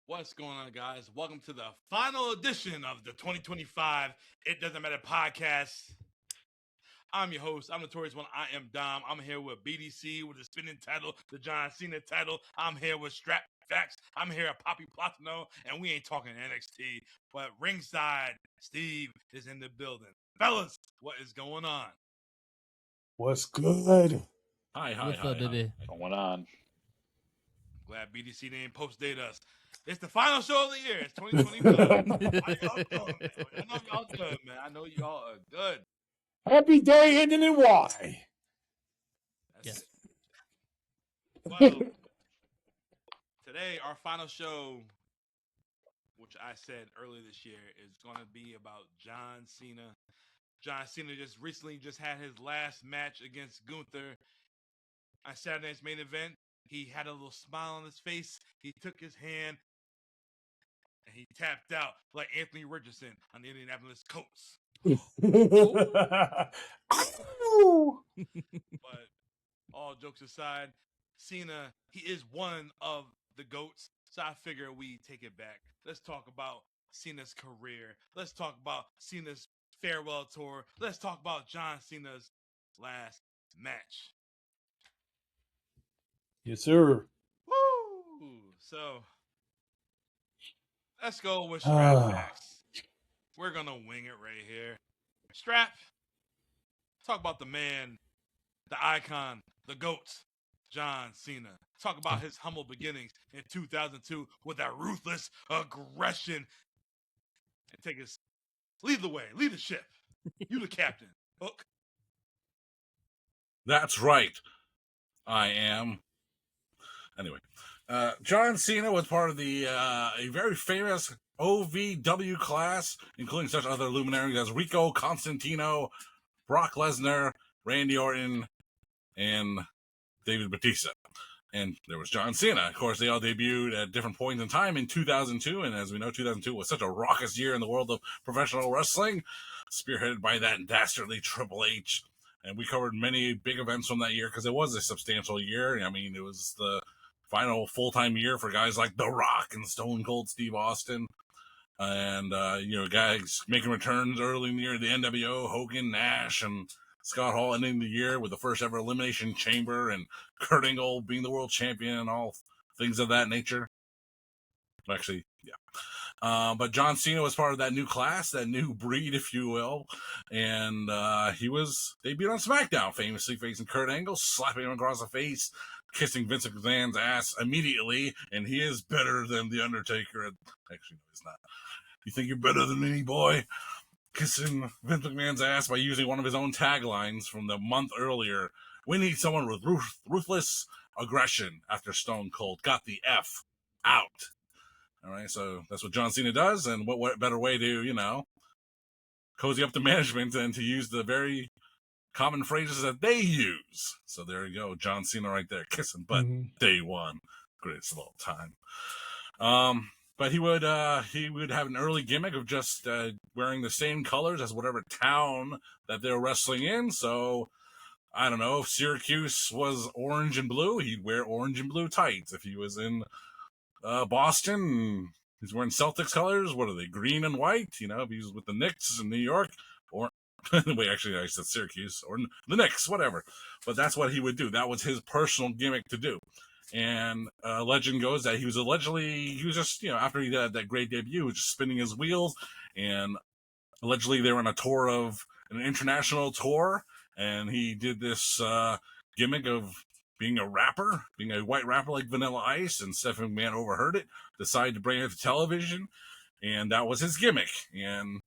What's going on, guys? Welcome to the final edition of the 2025 It Doesn't Matter podcast. I'm your host. I'm Notorious One. I am Dom. I'm here with BDC with the spinning title, the John Cena title. I'm here with Strap Facts. I'm here at Poppy Platino, and we ain't talking NXT, but ringside, Steve is in the building. Fellas, what is going on? What's good? What's up, baby? What's going on? Glad BDC didn't post date us. It's the final show of the year. It's 2025. I know y'all good, man. I know y'all are good. Happy day ending in Y. That's it. Well, today our final show, which I said earlier this year, is going to be about John Cena. John Cena just recently had his last match against Gunther on Saturday's main event. He had a little smile on his face. He took his hand and he tapped out like Anthony Richardson on the Indianapolis Colts. But all jokes aside, Cena, he is one of the GOATs. So I figure we take it back. Let's talk about Cena's career. Let's talk about Cena's farewell tour. Let's talk about John Cena's last match. Yes, sir. Woo! So let's go with Strap Facts. We're gonna wing it right here. Strap, talk about the man, the icon, the GOAT, John Cena. Talk about his humble beginnings in 2002 with that ruthless aggression. And take us, lead the way, lead the ship. You the captain. Hook. That's right. I am. Anyway, John Cena was part of the a very famous OVW class, including such other luminaries as Rico Constantino, Brock Lesnar, Randy Orton, and David Batista. And there was John Cena. Of course, they all debuted at different points in time in 2002, and as we know, 2002 was such a raucous year in the world of professional wrestling, spearheaded by that dastardly Triple H. And we covered many big events from that year because it was a substantial year. I mean, it was the final full-time year for guys like The Rock and Stone Cold Steve Austin. And, guys making returns early in the year, the NWO, Hogan, Nash, and Scott Hall ending the year with the first ever Elimination Chamber, and Kurt Angle being the world champion and all things of that nature. Actually, yeah. But John Cena was part of that new class, that new breed, if you will. And he was debuted on SmackDown, famously facing Kurt Angle, slapping him across the face, kissing Vince McMahon's ass immediately, and he is better than The Undertaker. Actually, no, he's not. You think you're better than me, boy? Kissing Vince McMahon's ass by using one of his own taglines from the month earlier. We need someone with ruthless aggression after Stone Cold got the F out. All right, so that's what John Cena does, and what better way to, cozy up to management than to use the very common phrases that they use. So there you go, John Cena right there, kissing butt, day one, greatest of all time. But he would have an early gimmick of just wearing the same colors as whatever town that they're wrestling in. So I don't know, if Syracuse was orange and blue, he'd wear orange and blue tights. If he was in Boston, he's wearing Celtics colors. What are they, green and white? If he's with the Knicks in New York, or wait, actually, I said Syracuse or the Knicks, whatever. But that's what he would do. That was his personal gimmick to do. And legend goes that he was just, after he had that great debut, he was just spinning his wheels. And allegedly they were on an international tour. And he did this gimmick of being a rapper, being a white rapper like Vanilla Ice. And Stephanie McMahon overheard it, decided to bring it to television. And that was his gimmick. And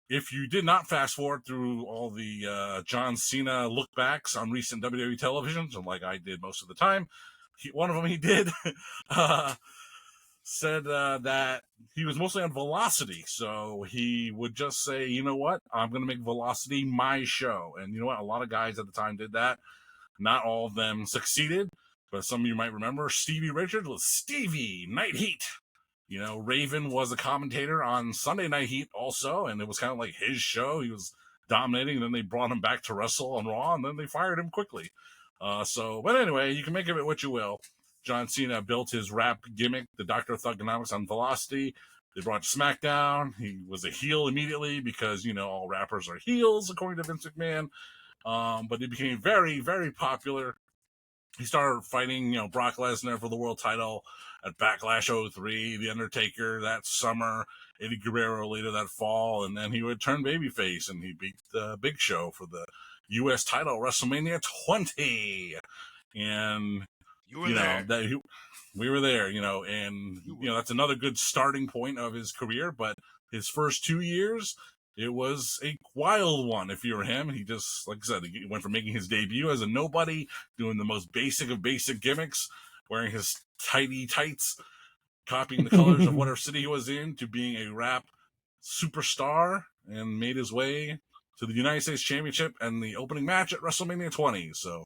if you did not fast forward through all the John Cena look backs on recent WWE television, so like I did most of the time, one of them he did, said that he was mostly on Velocity. So he would just say, you know what, I'm going to make Velocity my show. And you know what, a lot of guys at the time did that. Not all of them succeeded, but some of you might remember Stevie Richards was Stevie Night Heat. Raven was a commentator on Sunday Night Heat also, and it was kind of like his show. He was dominating, and then they brought him back to wrestle on Raw, and then they fired him quickly. But anyway, you can make of it what you will. John Cena built his rap gimmick, the Dr. Thugonomics, on Velocity. They brought SmackDown. He was a heel immediately because, all rappers are heels, according to Vince McMahon. But he became very, very popular. He started fighting, Brock Lesnar for the world title at Backlash 03, The Undertaker that summer, Eddie Guerrero later that fall, and then he would turn babyface, and he beat Big Show for the U.S. title, WrestleMania 20. And, You were there. We were there, and, that's another good starting point of his career, but his first 2 years, it was a wild one if you were him. He just, like I said, he went from making his debut as a nobody, doing the most basic of basic gimmicks, wearing his tidy tights, copying the colors of whatever city he was in, to being a rap superstar, and made his way to the United States Championship and the opening match at WrestleMania 20. So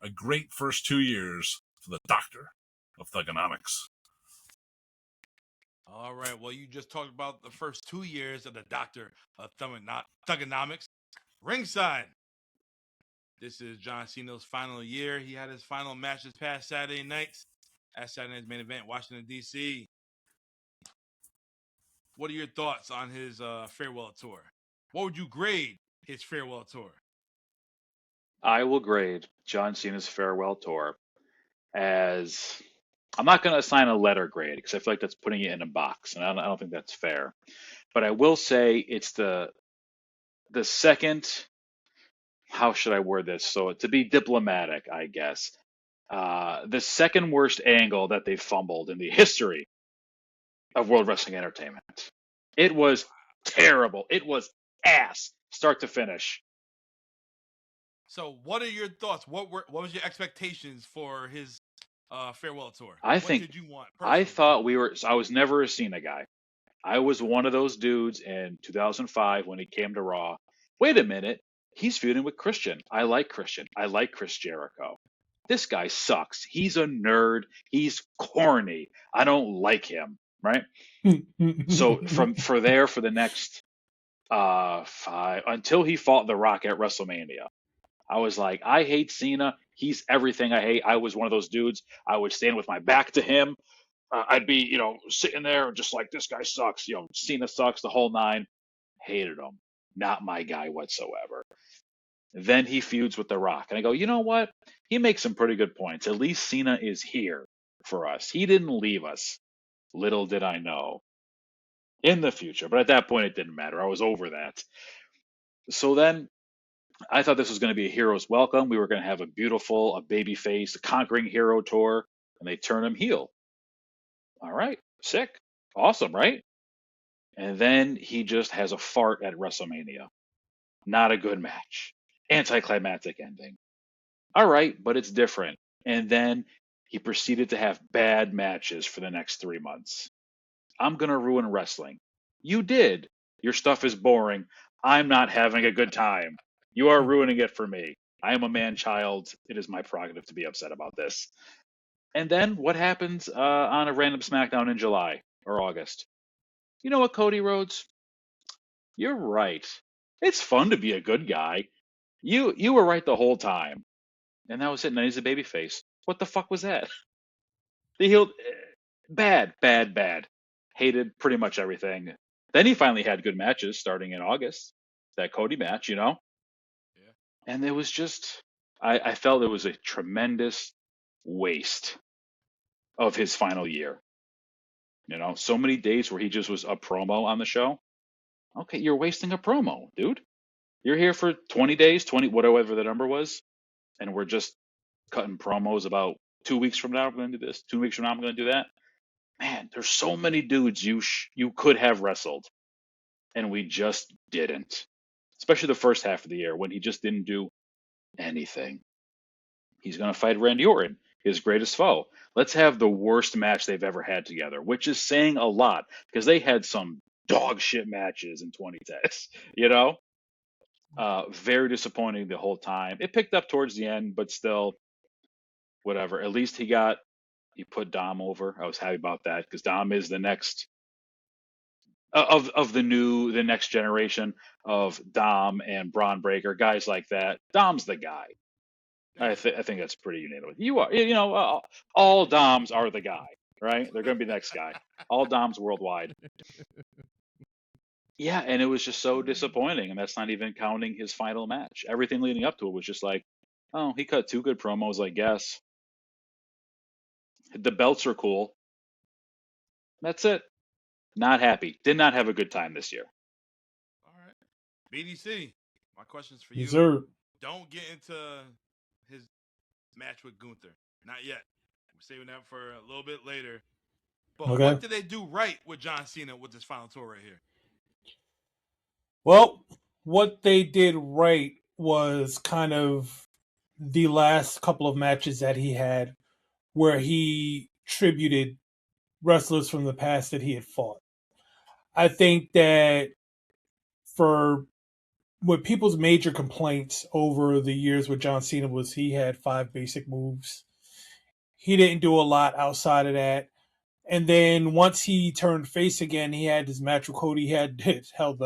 a great first 2 years for the Doctor of Thugonomics. All right. Well, you just talked about the first 2 years of the Doctor of Thugonomics. Ringside. This is John Cena's final year. He had his final match this past Saturday night at Saturday night's main event, Washington, D.C. What are your thoughts on his farewell tour? What would you grade his farewell tour? I will grade John Cena's farewell tour as, I'm not going to assign a letter grade because I feel like that's putting it in a box, and I don't think that's fair. But I will say it's the second, how should I word this? So to be diplomatic, I guess, the second worst angle that they fumbled in the history of World Wrestling Entertainment. It was terrible. It was ass, start to finish. So, what are your thoughts? What was your expectations for his farewell tour? What did you want? I thought I was never a Cena guy. I was one of those dudes in 2005 when he came to Raw. Wait a minute, he's feuding with Christian. I like Christian. I like Chris Jericho. This guy sucks. He's a nerd. He's corny. I don't like him. Right. So for the next 5 until he fought The Rock at WrestleMania, I was like, I hate Cena. He's everything I hate. I was one of those dudes. I would stand with my back to him. I'd be, sitting there just like, this guy sucks. Cena sucks, the whole nine. Hated him. Not my guy whatsoever. Then he feuds with The Rock. And I go, you know what? He makes some pretty good points. At least Cena is here for us. He didn't leave us. Little did I know. In the future. But at that point, it didn't matter. I was over that. So then I thought this was going to be a hero's welcome. We were going to have a babyface, a conquering hero tour, and they turn him heel. All right, sick, awesome, right? And then he just has a fart at WrestleMania. Not a good match. Anticlimactic ending. All right, but it's different. And then he proceeded to have bad matches for the next 3 months. I'm going to ruin wrestling. You did. Your stuff is boring. I'm not having a good time. You are ruining it for me. I am a man-child. It is my prerogative to be upset about this. And then what happens on a random SmackDown in July or August? You know what, Cody Rhodes? You're right. It's fun to be a good guy. You were right the whole time. And that was it. Now he's a babyface. What the fuck was that? The heel, bad. Hated pretty much everything. Then he finally had good matches starting in August. That Cody match, Yeah. And it was just, I felt it was a tremendous waste of his final year. So many days where he just was a promo on the show. Okay, you're wasting a promo, dude. You're here for 20 days, whatever the number was, and we're just cutting promos about 2 weeks from now I'm going to do this, 2 weeks from now I'm going to do that. Man, there's so many dudes you could have wrestled, and we just didn't. Especially the first half of the year when he just didn't do anything. He's going to fight Randy Orton, his greatest foe. Let's have the worst match they've ever had together, which is saying a lot because they had some dog shit matches in 2010. Very disappointing the whole time. It picked up towards the end, but still, whatever. At least he put Dom over. I was happy about that because Dom is the next of the next generation of Dom and Braun Breaker, guys like that. Dom's the guy. I think that's pretty unanimous. You are, all Doms are the guy, right? They're going to be the next guy. All Doms worldwide. Yeah, and it was just so disappointing, and that's not even counting his final match. Everything leading up to it was just like, oh, he cut 2 good promos, I guess. The belts are cool. That's it. Not happy. Did not have a good time this year. All right. BDC, my question's for you. Yes, sir. Don't get into his match with Gunther. Not yet. We're saving that for a little bit later. But Okay. what did they do right with John Cena with this final tour right here? Well, what they did right was kind of the last couple of matches that he had where he tributed wrestlers from the past that he had fought. I think that for what people's major complaints over the years with John Cena was he had 5 basic moves. He didn't do a lot outside of that. And then once he turned face again, he had his match with Cody. He had held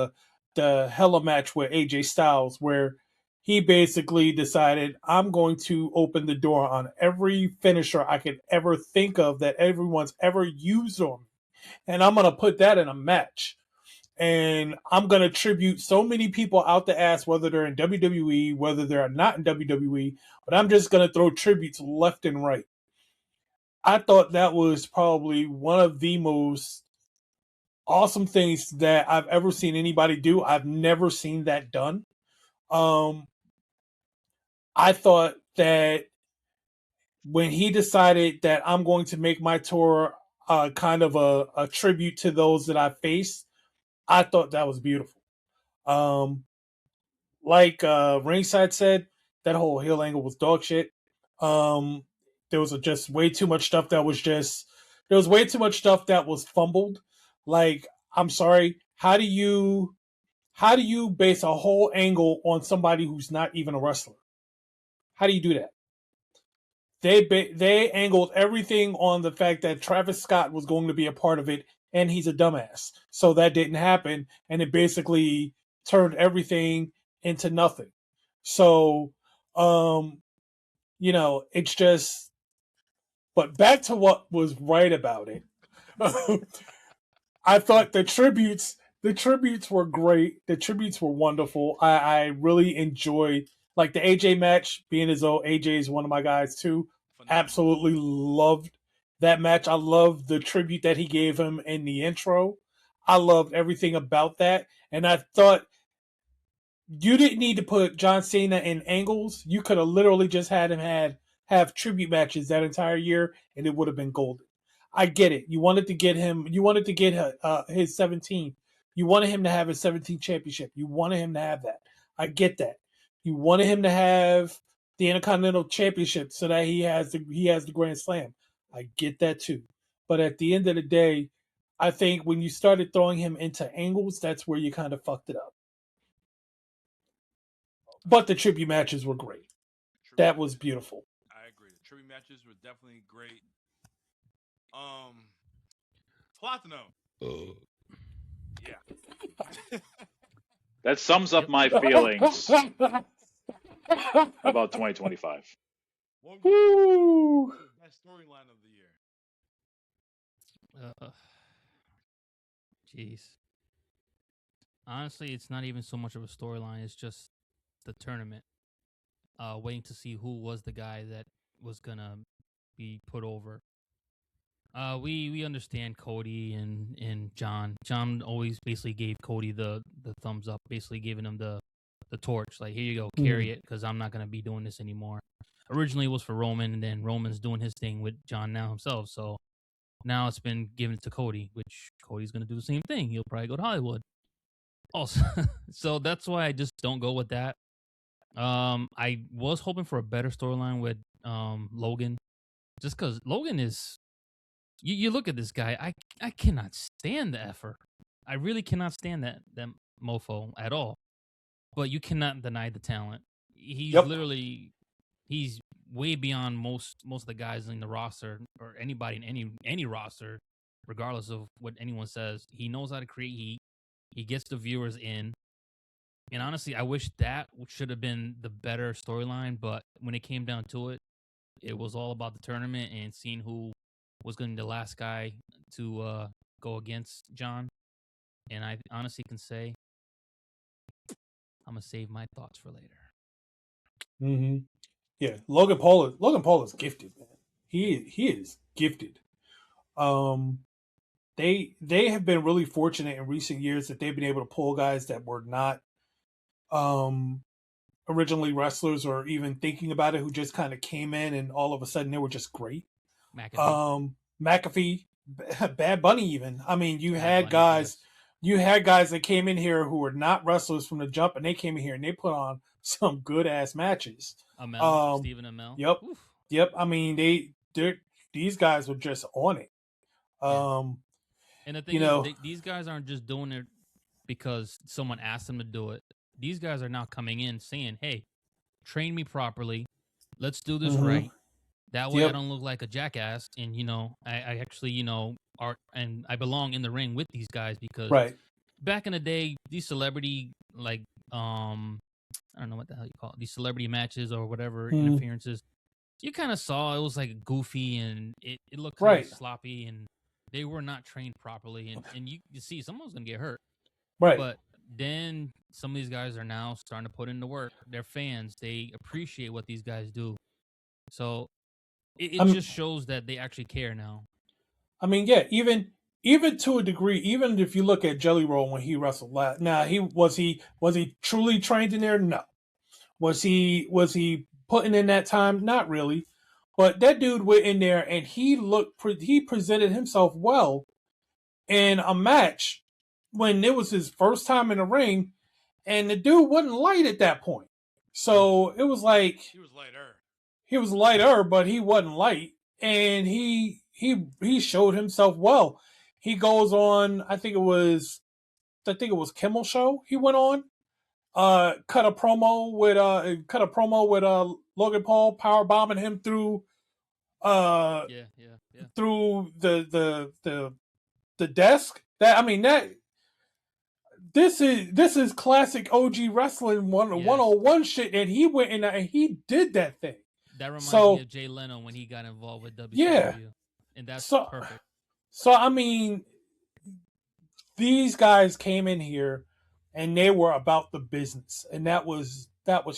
the Hella match with AJ Styles, where he basically decided, I'm going to open the door on every finisher I could ever think of that everyone's ever used on me. And I'm going to put that in a match. And I'm going to tribute so many people out the ass, whether they're in WWE, whether they're not in WWE, but I'm just going to throw tributes left and right. I thought that was probably one of the most awesome things that I've ever seen anybody do. I've never seen that done. I thought that when he decided that I'm going to make my tour kind of a tribute to those that I faced, I thought that was beautiful. Like Ringside said, that whole heel angle was dog shit. There was just way too much stuff that was there was way too much stuff that was fumbled. Like, I'm sorry, how do you base a whole angle on somebody who's not even a wrestler? How do you do that? They angled everything on the fact that Travis Scott was going to be a part of it, and he's a dumbass. So that didn't happen, and it basically turned everything into nothing. So, it's just. But back to what was right about it. I thought the tributes were great. The tributes were wonderful. I really enjoyed like the AJ match, being as though AJ is one of my guys too. Phenomenal. Absolutely loved that match. I loved the tribute that he gave him in the intro. I loved everything about that. And I thought you didn't need to put John Cena in angles. You could have literally just had him have tribute matches that entire year, and it would have been golden. I get it. You wanted to get him. You wanted to get his 17th. You wanted him to have his 17th championship. You wanted him to have that. I get that. You wanted him to have the Intercontinental Championship so that he has the Grand Slam. I get that too. But at the end of the day, I think when you started throwing him into angles, that's where you kind of fucked it up. But the tribute matches were great. That was beautiful. I agree. The tribute matches were definitely great. Platino. Yeah. That sums up my feelings about 2025. What was the best storyline of the year? Jeez. Honestly, it's not even so much of a storyline. It's just the tournament. Waiting to see who was the guy that was gonna be put over. We understand Cody and John. John always basically gave Cody the thumbs up, basically giving him the torch. Like, here you go, carry it, because I'm not gonna be doing this anymore. Originally it was for Roman, and then Roman's doing his thing with John now himself. So now it's been given to Cody, which Cody's gonna do the same thing. He'll probably go to Hollywood. Also, so that's why I just don't go with that. I was hoping for a better storyline with Logan, just because Logan is. You look at this guy. I cannot stand the effort. I really cannot stand that mofo at all. But you cannot deny the talent. He's literally he's way beyond most of the guys in the roster or anybody in any roster, regardless of what anyone says. He knows how to create heat. He gets the viewers in. And honestly, I wish that should have been the better storyline. But when it came down to it, it was all about the tournament and seeing who was going to be the last guy to go against John. And I honestly can say, I'm gonna save my thoughts for later. Mm-hmm. Yeah, Logan Paul is gifted, man. He is gifted. They have been really fortunate in recent years that they've been able to pull guys that were not originally wrestlers or even thinking about it, who just kind of came in and all of a sudden they were just great. McAfee, Bad Bunny, even. I mean, you had guys that came in here who were not wrestlers from the jump, and they came in here and they put on some good ass matches. Stephen Amell. Yep. Oof. Yep. I mean, these guys were just on it. And the thing is, these guys aren't just doing it because someone asked them to do it. These guys are now coming in saying, "Hey, train me properly. Let's do this right. That way, I don't look like a jackass." And I actually, I belong in the ring with these guys because back in the day, these celebrity I don't know what the hell you call it, these celebrity matches or whatever interferences, you kind of saw it was like goofy and it looked kind of sloppy and they were not trained properly and you see someone's gonna get hurt. Right. But then some of these guys are now starting to put in the work. They're fans. They appreciate what these guys do. So it just shows that they actually care now. I mean, yeah, even to a degree, even if you look at Jelly Roll when he wrestled last, now was he truly trained in there? No. Was he putting in that time? Not really. But that dude went in there and he presented himself well in a match when it was his first time in the ring, and the dude wasn't light at that point. So it was like he was lighter. He was lighter, but he wasn't light, and he showed himself well. He goes on, I think it was Kimmel Show. He went on, cut a promo with Logan Paul power bombing him through through the desk. This is classic OG wrestling 101 shit, and he went in and he did that thing. That reminds me of Jay Leno when he got involved with WCW. Yeah. And that's perfect. So, I mean, these guys came in here and they were about the business. And that was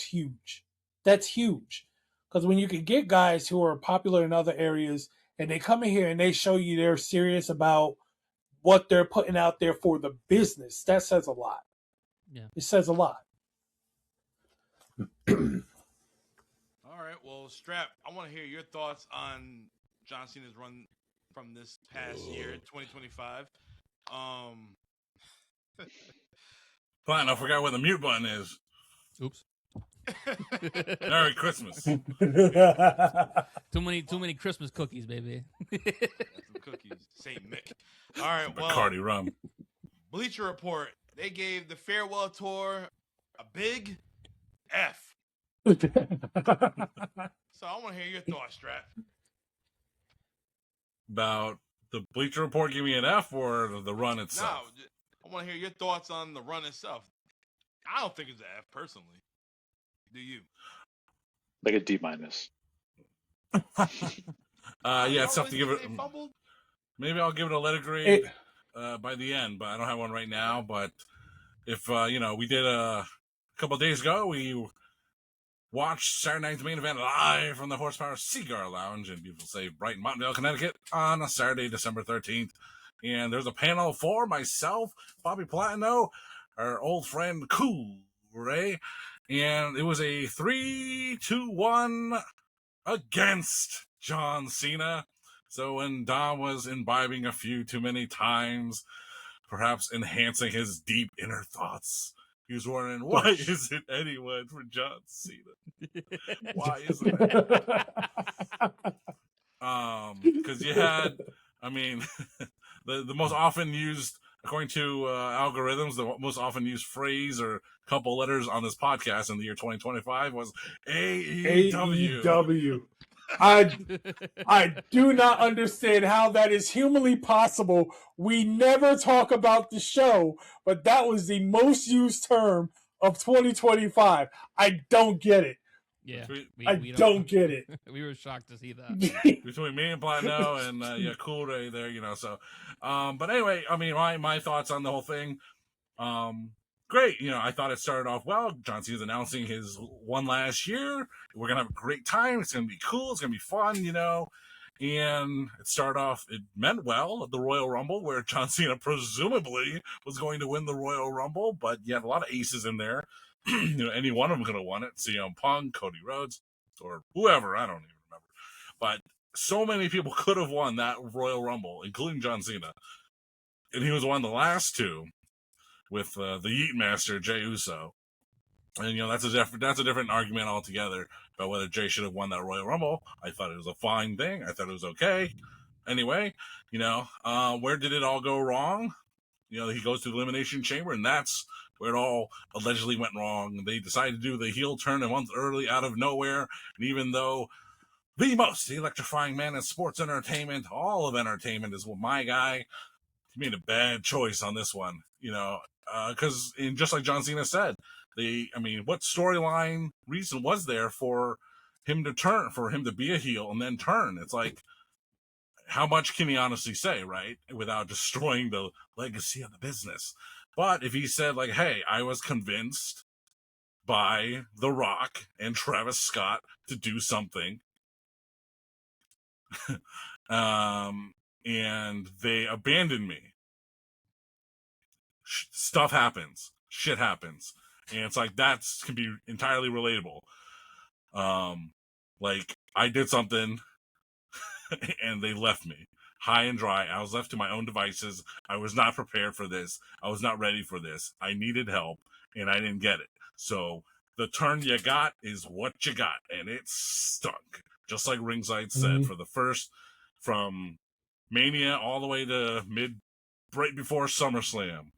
huge. That's huge. Because when you can get guys who are popular in other areas and they come in here and they show you they're serious about what they're putting out there for the business, that says a lot. Yeah. It says a lot. All right, well, Strap, I want to hear your thoughts on John Cena's run from this past year, 2025. Fine, I forgot where the mute button is. Oops. Merry Christmas. Too many Christmas cookies, baby. Some cookies, Saint Mick. All right, well, Bacardi rum. Bleacher Report, they gave the farewell tour a big F. So I want to hear your thoughts, Strap. About the Bleacher Report giving me an F or the run itself? No, I want to hear your thoughts on the run itself. I don't think it's an F personally. Do you? Like a D-. Yeah, it's tough to give it. Maybe I'll give it a letter grade by the end, but I don't have one right now. But if we did a couple of days ago, we watched Saturday night's main event live from the Horsepower Cigar Lounge in beautiful, safe Brighton, Mountaindale, Connecticut on a Saturday, December 13th. And there's a panel for myself, Bobby Platino, our old friend Cool Ray, and it was a 3-2-1 against John Cena. So when Dom was imbibing a few too many times, perhaps enhancing his deep inner thoughts, he was wondering, why isn't anyone for John Cena? Why isn't it? Because you had, the most often used, according to algorithms, the most often used phrase or couple letters on this podcast in the year 2025 was AEW. AEW. I do not understand how that is humanly possible. We never talk about the show, but that was the most used term of 2025. I don't get it. Yeah, I don't get it. We were shocked to see that. Between me and Blando and Cool Ray there, so but anyway, I mean my thoughts on the whole thing. Great, I thought it started off well. John Cena's announcing his one last year. We're gonna have a great time. It's gonna be cool. It's gonna be fun, And it started off. It meant well at the Royal Rumble, where John Cena presumably was going to win the Royal Rumble, but you had a lot of aces in there. Any one of them could have won it. CM Punk, Cody Rhodes, or whoever. I don't even remember. But so many people could have won that Royal Rumble, including John Cena, and he was one of the last two with the Yeet Master Jey Uso. And that's a different argument altogether about whether Jey should have won that Royal Rumble. I thought it was a fine thing. I thought it was okay. Anyway, where did it all go wrong? He goes to the Elimination Chamber, and that's where it all allegedly went wrong. They decided to do the heel turn a month early out of nowhere, and even though the most electrifying man in sports entertainment, all of entertainment, is my guy, he made a bad choice on this one. Because just like John Cena said, what storyline reason was there for him to be a heel and then turn? It's like, how much can he honestly say, right? Without destroying the legacy of the business. But if he said, like, hey, I was convinced by The Rock and Travis Scott to do something, and they abandoned me, stuff happens, shit happens, and it's like that can be entirely relatable. Like, I did something and they left me high and dry. I was left to my own devices. I was not prepared for this. I was not ready for this. I needed help and I didn't get it. So the turn you got is what you got, and it stunk. Just like Ringside said, from Mania all the way to right before SummerSlam.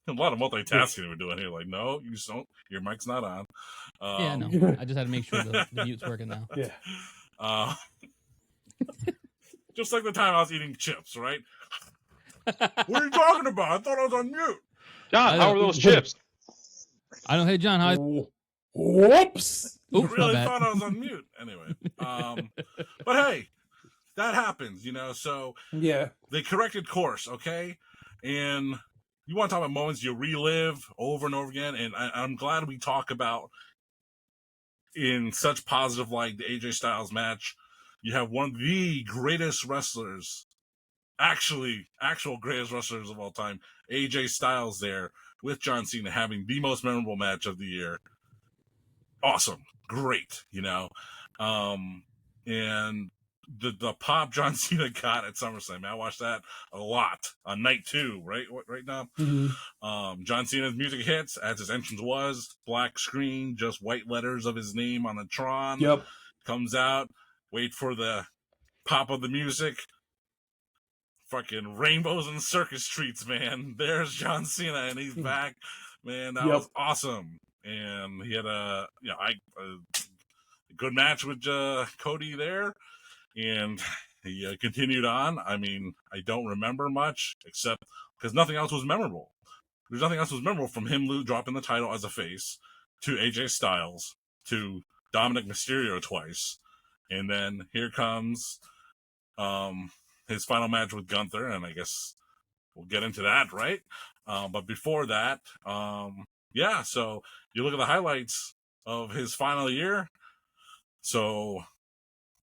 A lot of multitasking we're doing here. Like, no, you don't. Your mic's not on. Yeah, no. I just had to make sure the mute's working now. Yeah. Just like the time I was eating chips, right? What are you talking about? I thought I was on mute. John, how are those chips? I don't. Hey, John, how? Whoops. I really thought I was on mute. Anyway, but hey, that happens, So yeah, they corrected course, okay? And you want to talk about moments you relive over and over again, and I'm glad we talk about in such positive light the AJ Styles match. You have one of the greatest wrestlers, actual greatest wrestlers of all time, AJ Styles, there with John Cena having the most memorable match of the year. Awesome. Great, and the pop John Cena got at SummerSlam. I watched that a lot on night 2, right now. Mm-hmm. John Cena's music hits, as his entrance was, black screen, just white letters of his name on a Tron. Yep. Comes out, wait for the pop of the music. Fucking rainbows and circus streets, man. There's John Cena, and he's back. Man, that was awesome. And he had a good match with Cody there. And he continued on. I mean, I don't remember much, except because nothing else was memorable. There's nothing else was memorable from him dropping the title as a face to AJ Styles to Dominic Mysterio twice. And then here comes his final match with Gunther, and I guess we'll get into that, right? But before that, so you look at the highlights of his final year. So,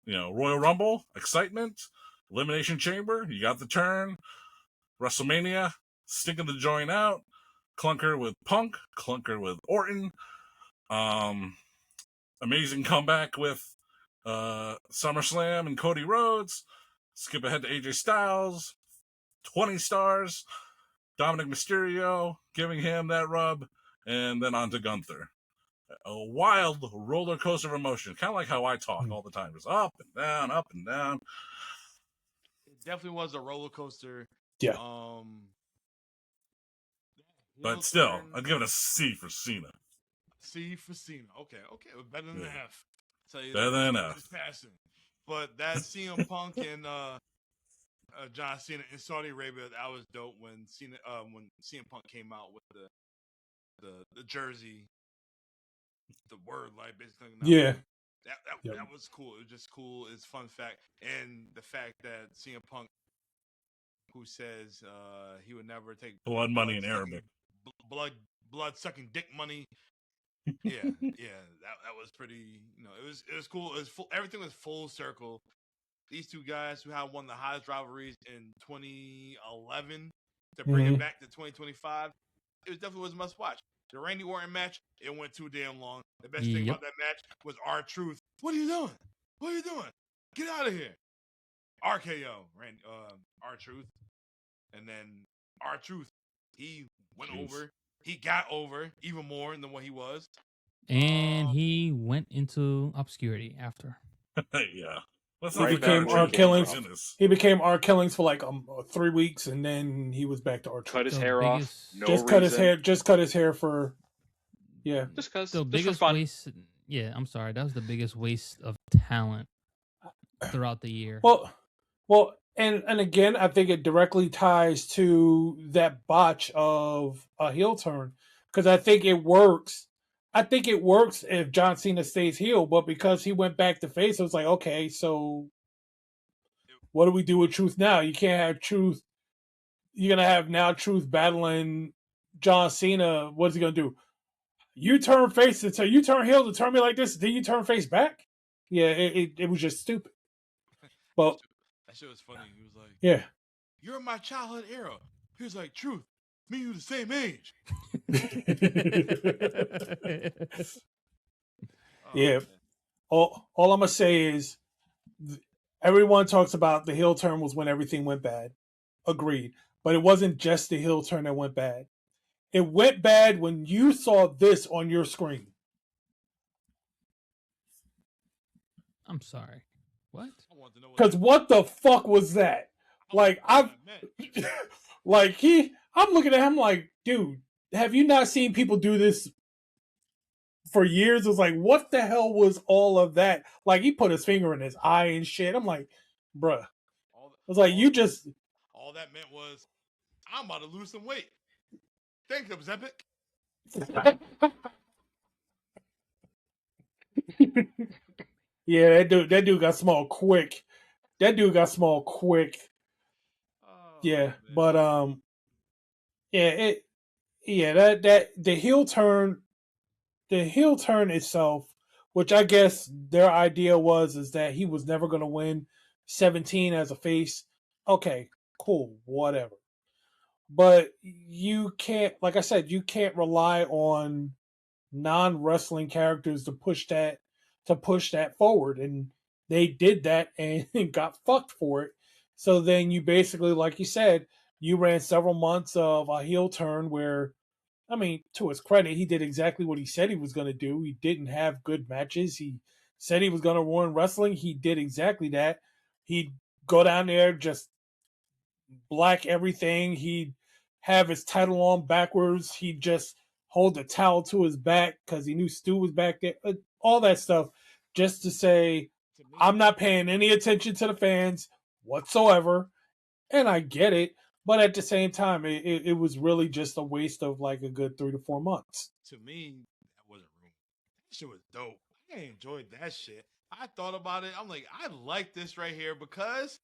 Royal Rumble, excitement, Elimination Chamber, you got the turn, WrestleMania, sticking the joint out, clunker with Punk, clunker with Orton, amazing comeback with SummerSlam and Cody Rhodes, skip ahead to AJ Styles, 20 stars, Dominic Mysterio, giving him that rub, and then on to Gunther. A wild roller coaster of emotion, kind of like how I talk all the time. Just up and down, up and down. It definitely was a roller coaster. Yeah. But still, I'd give it a C for Cena. C for Cena. Okay, better than an F. Tell you better than an F. Passing. But that CM Punk and John Cena in Saudi Arabia, that was dope when CM Punk came out with the the jersey, the word like basically. Yeah. That was cool. It was just cool. It's a fun fact, and the fact that CM Punk, who says he would never take blood money in Arabic, blood sucking dick money. Yeah, that was pretty. It was cool. It was full, everything was full circle. These two guys who had one of the highest rivalries in 2011 to bring it back to 2025, it definitely was a must watch. The Randy Orton match, it went too damn long. The best thing about that match was R-Truth. What are you doing? What are you doing? Get out of here. RKO, R-Truth. And then R-Truth, he went over. He got over even more than what he was. And he went into obscurity after. Yeah. He became R. Killings. He became R. Killings for like 3 weeks, and then he was back to R. Cut his hair off. Just cut his hair for. Yeah. Just because. The biggest waste. Yeah, I'm sorry. That was the biggest waste of talent throughout the year. Well, and again, I think it directly ties to that botch of a heel turn, because I think it works. I think it works if John Cena stays heel, but because he went back to face, it was like, okay, so what do we do with Truth now? You can't have Truth. You're gonna have now Truth battling John Cena. What's he gonna do? You turn face to you turn heel to turn me like this, then you turn face back? Yeah, it was just stupid. But that shit was funny. He was like, "Yeah, you're in my childhood era." He was like, "Truth, me and you the same age." Yeah. All I'm gonna say is, everyone talks about the heel turn was when everything went bad. Agreed, but it wasn't just the heel turn that went bad. It went bad when you saw this on your screen. I'm sorry. What? Because what the fuck was that? Like I'm looking at him like, dude, have you not seen people do this for years? It was like, what the hell was all of that? Like, he put his finger in his eye and shit. I'm like, bruh. It was like, you just. All that meant was, I'm about to lose some weight. Thank you, Epic. Yeah, that dude got small quick. Yeah, but that the heel turn itself, which I guess their idea is that he was never going to win 17 as a face. Okay, cool, whatever. But you can't, like I said, you can't rely on non-wrestling characters to push that forward, and they did that and got fucked for it. So then you basically, like you said, you ran several months of a heel turn where, I mean, to his credit, he did exactly what he said he was going to do. He didn't have good matches. He said he was going to ruin wrestling. He did exactly that. He'd go down there, just black everything. He'd have his title on backwards. He'd just hold the towel to his back because he knew Stu was back there. All that stuff just to say, I'm not paying any attention to the fans whatsoever. And I get it. But at the same time, it was really just a waste of like a good 3 to 4 months. To me, that wasn't room. That shit was dope. I enjoyed that shit. I thought about it. I'm like, I like this right here because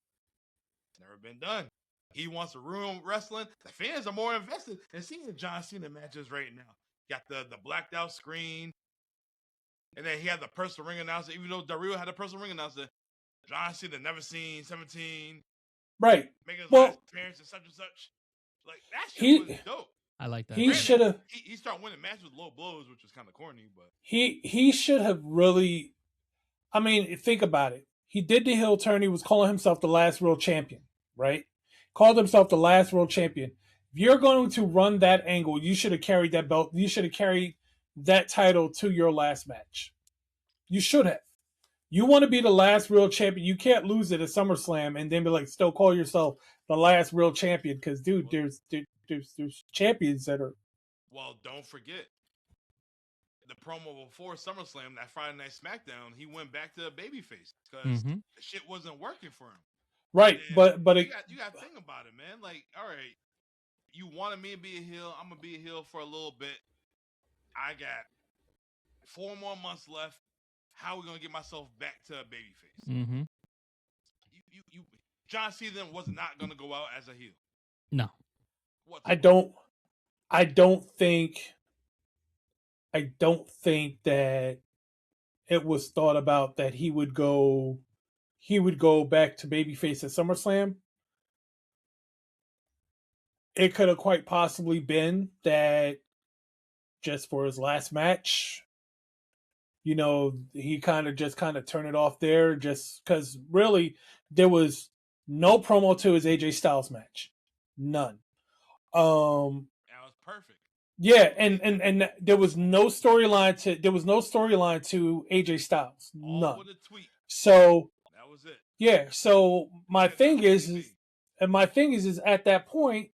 it's never been done. He wants to ruin wrestling. The fans are more invested in seeing John Cena matches right now. Got the blacked out screen. And then he had the personal ring announcer. Even though Dario had a personal ring announcer, John Cena never seen 17. Right. Making his last appearance and such and such. Like, that shit was dope. I like that. He should have. He started winning matches with low blows, which was kind of corny, but he should have really. I mean, think about it. He did the heel turn. He was calling himself the last world champion, right? Called himself the last world champion. If you're going to run that angle, you should have carried that belt. You should have carried that title to your last match. You should have. You want to be the last real champion. You can't lose it at SummerSlam and then be like, still call yourself the last real champion. Because, dude, there's champions that are. Well, don't forget the promo before SummerSlam, that Friday Night SmackDown. He went back to babyface because the shit wasn't working for him. Right, and but you got to think about it, man. Like, all right, you wanted me to be a heel. I'm gonna be a heel for a little bit. I got 4 more months left. How are we gonna get myself back to a babyface? Mm-hmm. John Cena was not gonna go out as a heel. No. I don't think that it was thought about that he would go back to babyface at SummerSlam. It could have quite possibly been that just for his last match, he kind of turned it off there just because really there was no promo to his AJ Styles match. None. That was perfect. Yeah, and there was no storyline to AJ Styles. All None. with a tweet. So that was it. Yeah. So my thing is at that point,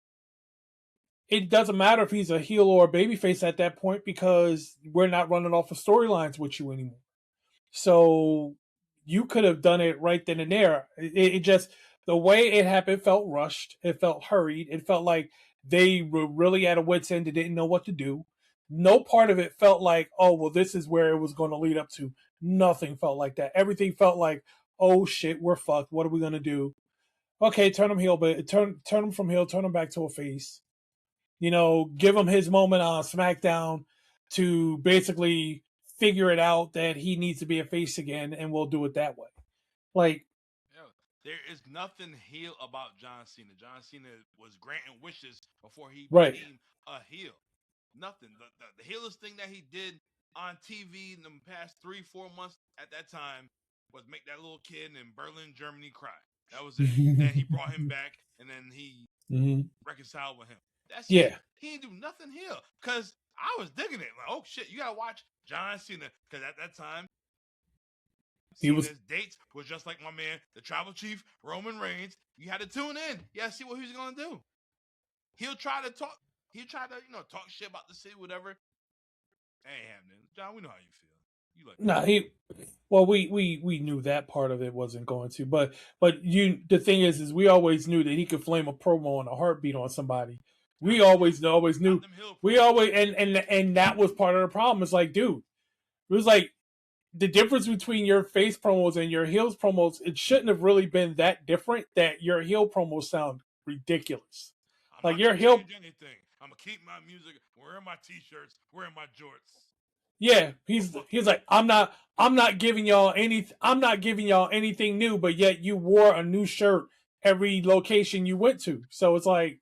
it doesn't matter if he's a heel or a babyface at that point because we're not running off of storylines with you anymore. So you could have done it right then and there. It just the way it happened felt rushed. It felt hurried. It felt like they were really at a wit's end and didn't know what to do. No part of it felt like, oh, well, this is where it was going to lead up to. Nothing felt like that. Everything felt like, oh shit, we're fucked. What are we going to do? Okay, turn him heel, but turn him from heel, turn him back to a face. Give him his moment on SmackDown to basically figure it out that he needs to be a face again, and we'll do it that way. There is nothing heel about John Cena. John Cena was granting wishes before he became a heel. Nothing. The heelest thing that he did on TV in the past 3-4 months at that time was make that little kid in Berlin, Germany cry. That was it. Then he brought him back, and then he reconciled with him. That's it. He didn't do nothing here because I was digging it. Like, oh shit, you gotta watch John Cena because at that time, Cena's dates was just like my man, the Tribal Chief Roman Reigns. You had to tune in. Yeah, see what he was gonna do. He'll try to talk shit about the city, whatever. Ain't happening. John, we know how you feel. You like we knew that part of it wasn't going to, but the thing is we always knew that he could flame a promo on a heartbeat on somebody. We always knew. We always and that was part of the problem. It's like, dude, it was like the difference between your face promos and your heels promos. It shouldn't have really been that different. That your heel promos sound ridiculous. Like your heel. Anything. I'm gonna keep my music. Wearing my t-shirts. Wearing my jorts. Yeah, he's like, I'm not giving y'all anything new, but yet you wore a new shirt every location you went to. So it's like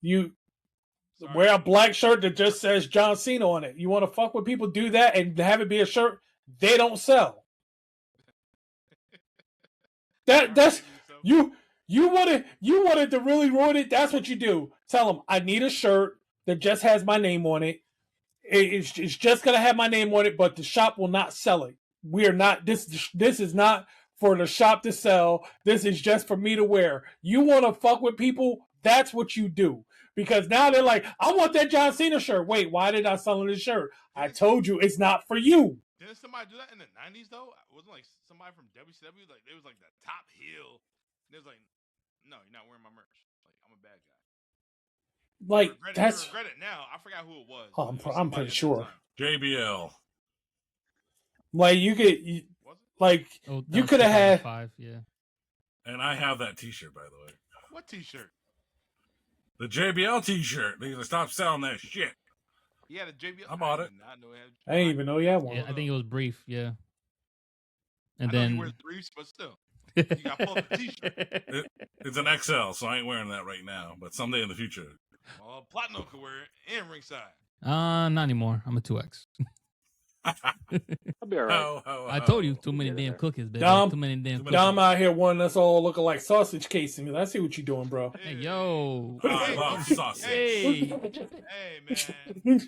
you wear a black shirt that just says John Cena on it. You want to fuck with people, do that and have it be a shirt they don't sell. That's you wanted to really ruin it. That's what you do. Tell them I need a shirt that just has my name on it. It's just gonna have my name on it, but the shop will not sell it. We are not this is not for the shop to sell. This is just for me to wear. You want to fuck with people? That's what you do. Because now they're like, I want that John Cena shirt. Wait, why did I sell this shirt? I told you it's not for you. Didn't somebody do that in the 90s though? Wasn't like somebody from WCW like it was like the top heel. It was like, no, you're not wearing my merch. Like I'm a bad guy. Like I regret it now. I forgot who it was. Oh, I'm pretty sure. JBL. Like you could, you could have had 5, yeah. And I have that T-shirt, by the way. What T-shirt? The JBL T-shirt. They stop selling that shit. Yeah, the JBL. I bought it. I didn't even know you had one. Yeah, I think it was brief. Yeah. And I then know he wears briefs, but still, you got to pull up the T-shirt. It's an XL, so I ain't wearing that right now. But someday in the future. Well, Platinum could wear it and ringside. Not anymore. I'm a 2X. I'll be all right. I told you, too many damn cookies, baby. Too many damn cookies. Dom out here one that's all looking like sausage casing. I see what you're doing, bro. Hey, yo. I love sausage. Hey, man.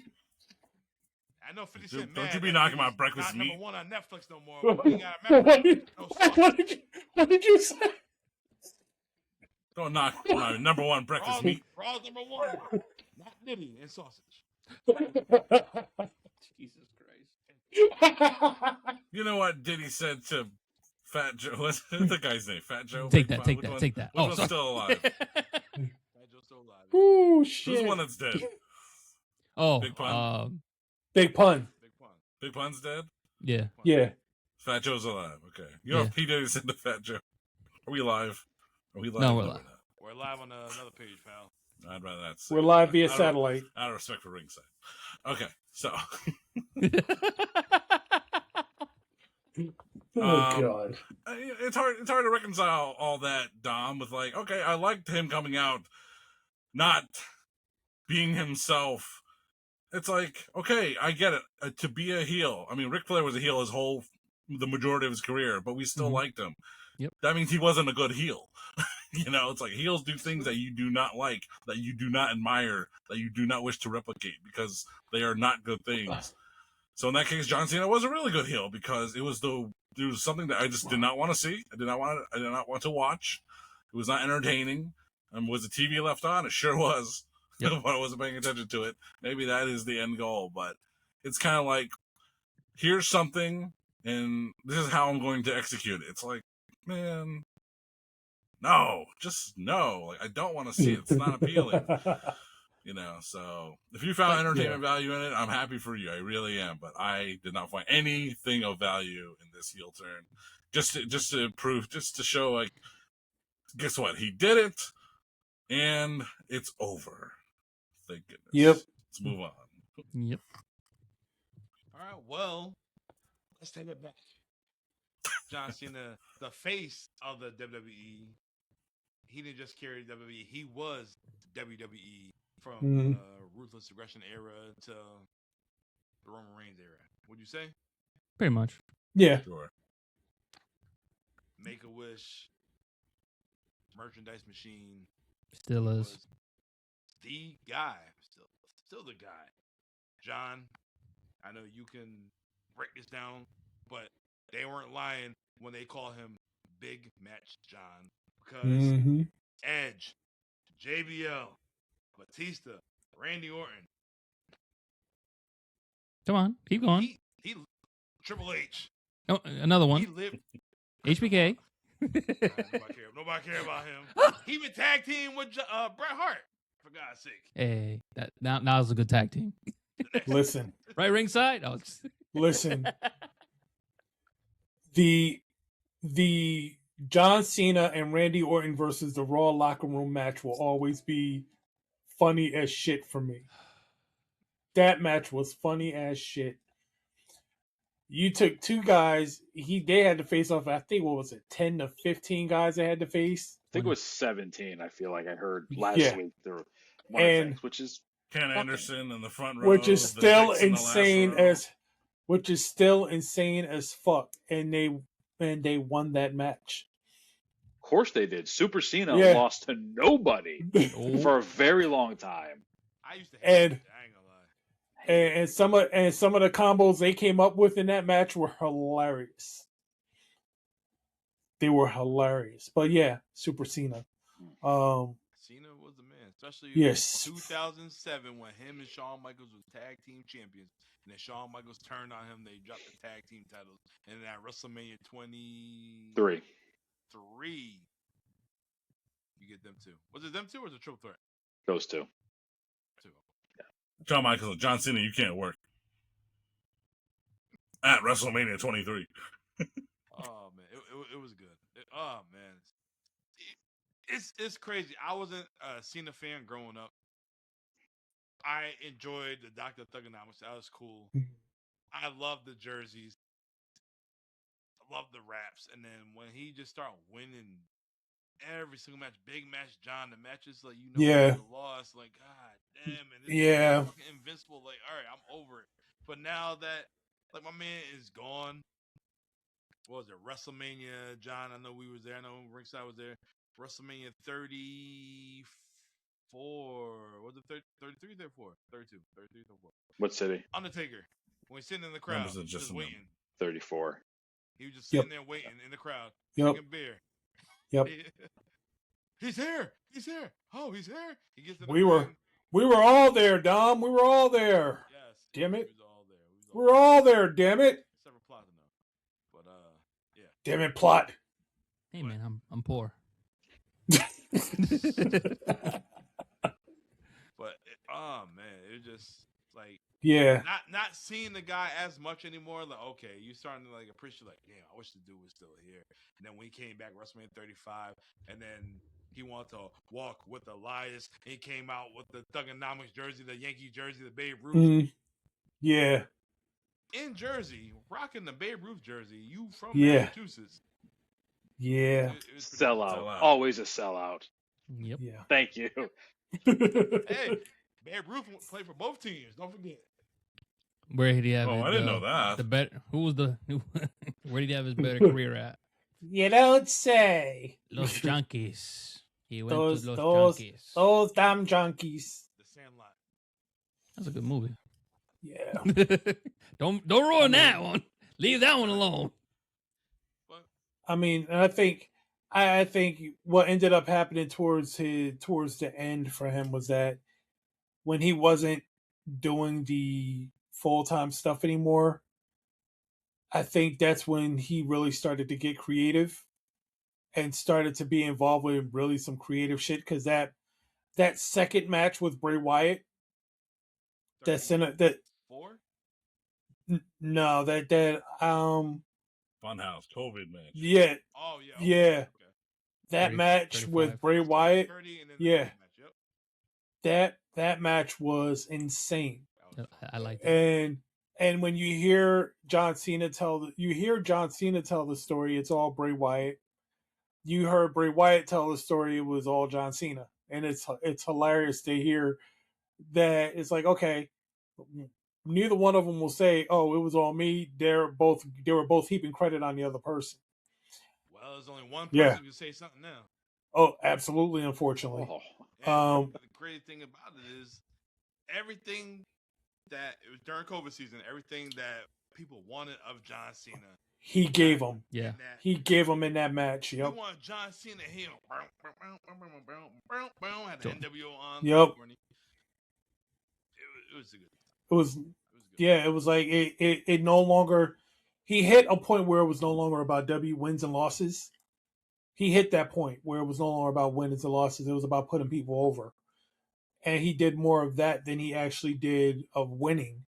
I know 50 Cent Don't you be knocking my breakfast meat. Not number one on Netflix no more. We gotta remember, what did you say? Don't knock my number one breakfast meat. Raw's number one. Not Diddy and sausage. Jesus Christ. You know what Diddy said to Fat Joe? What's the guy's name? Fat Joe? Take that. Which Which one's still alive? Fat Joe's still alive. Oh, shit. Who's the one that's dead? Oh, Big Pun? Big Pun. Big Pun. Big Pun's dead? yeah. Yeah. Fat Joe's alive. Okay. You know Yeah. if P. Diddy said to Fat Joe. Are we live? Are we live? No, we're live. not. We're live on another page, pal. I'd rather not say We're it. live via Out of- satellite. Out of respect for ringside. Okay, so Oh God. it's hard to reconcile all that, Dom, with like, okay, I liked him coming out, not being himself. It's like, okay, I get it. To be a heel, I mean, Ric Flair was a heel the majority of his career, but we still Mhm. liked him. Yep. That means he wasn't a good heel. You know, it's like heels do things that you do not like, that you do not admire, that you do not wish to replicate because they are not good things. So in that case, John Cena was a really good heel because it was something that I just did not want to see. I did not want to watch. It was not entertaining. Was the TV left on? It sure was. Yep. But I wasn't paying attention to it. Maybe that is the end goal, but it's kind of like, here's something, and this is how I'm going to execute it. It's like, man, no, just no. Like, I don't want to see it. It's not appealing. You know, so if you found entertainment value in it, I'm happy for you. I really am. But I did not find anything of value in this heel turn. Just to show, like, guess what? He did it, and it's over. Thank goodness. Yep. Let's move on. Yep. All right, well, let's take it back. John Cena, the face of the WWE, he didn't just carry WWE, he was WWE from Mhm. the Ruthless Aggression era to the Roman Reigns era. Would you say? Pretty much. Yeah. Sure. Make-A-Wish, merchandise machine. Still is. Was the guy. Still the guy. John, I know you can break this down, but they weren't lying when they call him Big Match John because Mm-hmm. Edge, JBL, Batista, Randy Orton. Come on, keep going. He Triple H. Oh, another He one. lived. HBK. Nobody care about him. He even tag team with Bret Hart. For God's sake. Hey, now's a good tag team. Listen. Right ringside. Oh, Listen. The John Cena and Randy Orton versus the Raw locker room match will always be funny as shit for me. That match was funny as shit. You took two guys. They had to face off. I think, what was it, 10 to 15 guys they had to face. I think it was 17. I feel like I heard last Yeah. week. There were one of And things, which is Ken fucking- Anderson in the front row, which is the still Dicks in the last insane row. as fuck. And they won that match. Of course they did. Super Cena Yeah. lost to nobody Oh. for a very long time. I used to hate And- it. I ain't gonna lie. And some of the combos they came up with in that match were hilarious. They were hilarious. But yeah, Super Cena. Cena was the man, especially Yes. in 2007 when him and Shawn Michaels was tag team champions, and then Shawn Michaels turned on him. They dropped the tag team titles, and then at WrestleMania 23, 3. you get them two. Was it them two or was it Triple Threat? Those two. Two. John Michaels, John Cena, you can't work. At WrestleMania 23. Oh man, it was good. Oh man, it's crazy. I wasn't a Cena fan growing up. I enjoyed the Dr. Thugonomics. That was cool. I love the jerseys. I love the raps. And then when he just started winning every single match, big match, John, the matches like Yeah. he lost, like God damn it, Yeah. fucking invincible. Like, all right, I'm over it. But now that like my man is gone, what was it? WrestleMania, John? I know we was there. I know Ringside was there. WrestleMania 34. Was it 33, 34? 32, 33, 34. What city? Undertaker. When he's sitting in the crowd, Numbers are just just a number. waiting. 34. He was just Yep. sitting there waiting in the crowd, Yep. drinking beer. Yep. He's here. He's here. Oh, he's here. He gets in the We were ring. We were all there, Dom. We were all there. Yes. Damn it. We was all there. We were all there, damn it. Except for Platinum, though. But yeah. Damn it, plot. Hey man, I'm poor. But oh man, it just Like, Yeah. not seeing the guy as much anymore. Like, okay, you starting to like appreciate, like, damn, I wish the dude was still here. And then when he came back, WrestleMania 35, and then he wanted to walk with Elias. And he came out with the Thugonomics jersey, the Yankee jersey, the Babe Ruth. Mm, yeah. In Jersey, rocking the Babe Ruth jersey. You from Yeah. Massachusetts? Yeah. It was pretty cool. Sellout. Always a sellout. Yep. Yeah. Thank you. Hey, Babe Ruth played for both teams. Don't forget. Where did he have? Oh, his, I didn't know that. The better. Who was the? Where did he have his better career at? You don't say. Los Junkies. He went Those to Los Junkies. those damn junkies. The Sandlot. That's a good movie. Yeah. Don't ruin that one. Leave that one alone. But I mean, and I think what ended up happening towards the end for him was that when he wasn't doing the full-time stuff anymore, I think that's when he really started to get creative and started to be involved with really some creative shit. Because that second match with Bray Wyatt, that's in that 4? no that Funhouse COVID match. yeah Oh yeah. yeah Okay. that 30, match 35. with Bray Wyatt, 30 and then the yeah. match. Yep. that match was insane. That was I like that. And when you hear John Cena tell the story, it's all Bray Wyatt. You heard Bray Wyatt tell the story, it was all John Cena, and it's hilarious to hear that. It's like, okay, neither one of them will say, "Oh, it was all me." They were both heaping credit on the other person. Well, there's only one person Yeah. who can say something now. Oh, absolutely. Unfortunately, Oh, And the crazy thing about it is everything that it was during COVID season, everything that people wanted of John Cena. he gave them. Yeah. He gave them in that match. We Yep. want John Cena heel. Had the NWO on. Yep. It was a good. It was. It was good. Yeah, it was like it no longer. He hit a point where it was no longer about wins and losses. He hit that point where it was no longer about wins and losses. It was about putting people over, and he did more of that than he actually did of winning.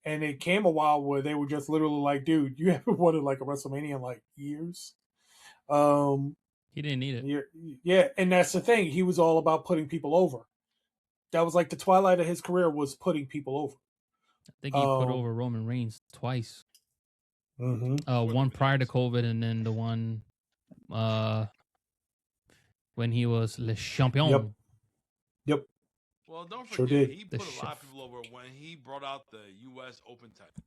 And it came a while where they were just literally like, "Dude, you haven't won like a WrestleMania in like years." He didn't need it. Yeah, and that's the thing. He was all about putting people over. That was like the twilight of his career, was putting people over. I think he put over Roman Reigns twice. Mm-hmm. One prior to COVID, and then the one when he was Le Champion. Yep. Well, don't Sure forget, did. he The put a lot of chef. people over when he brought out the U.S. Open title.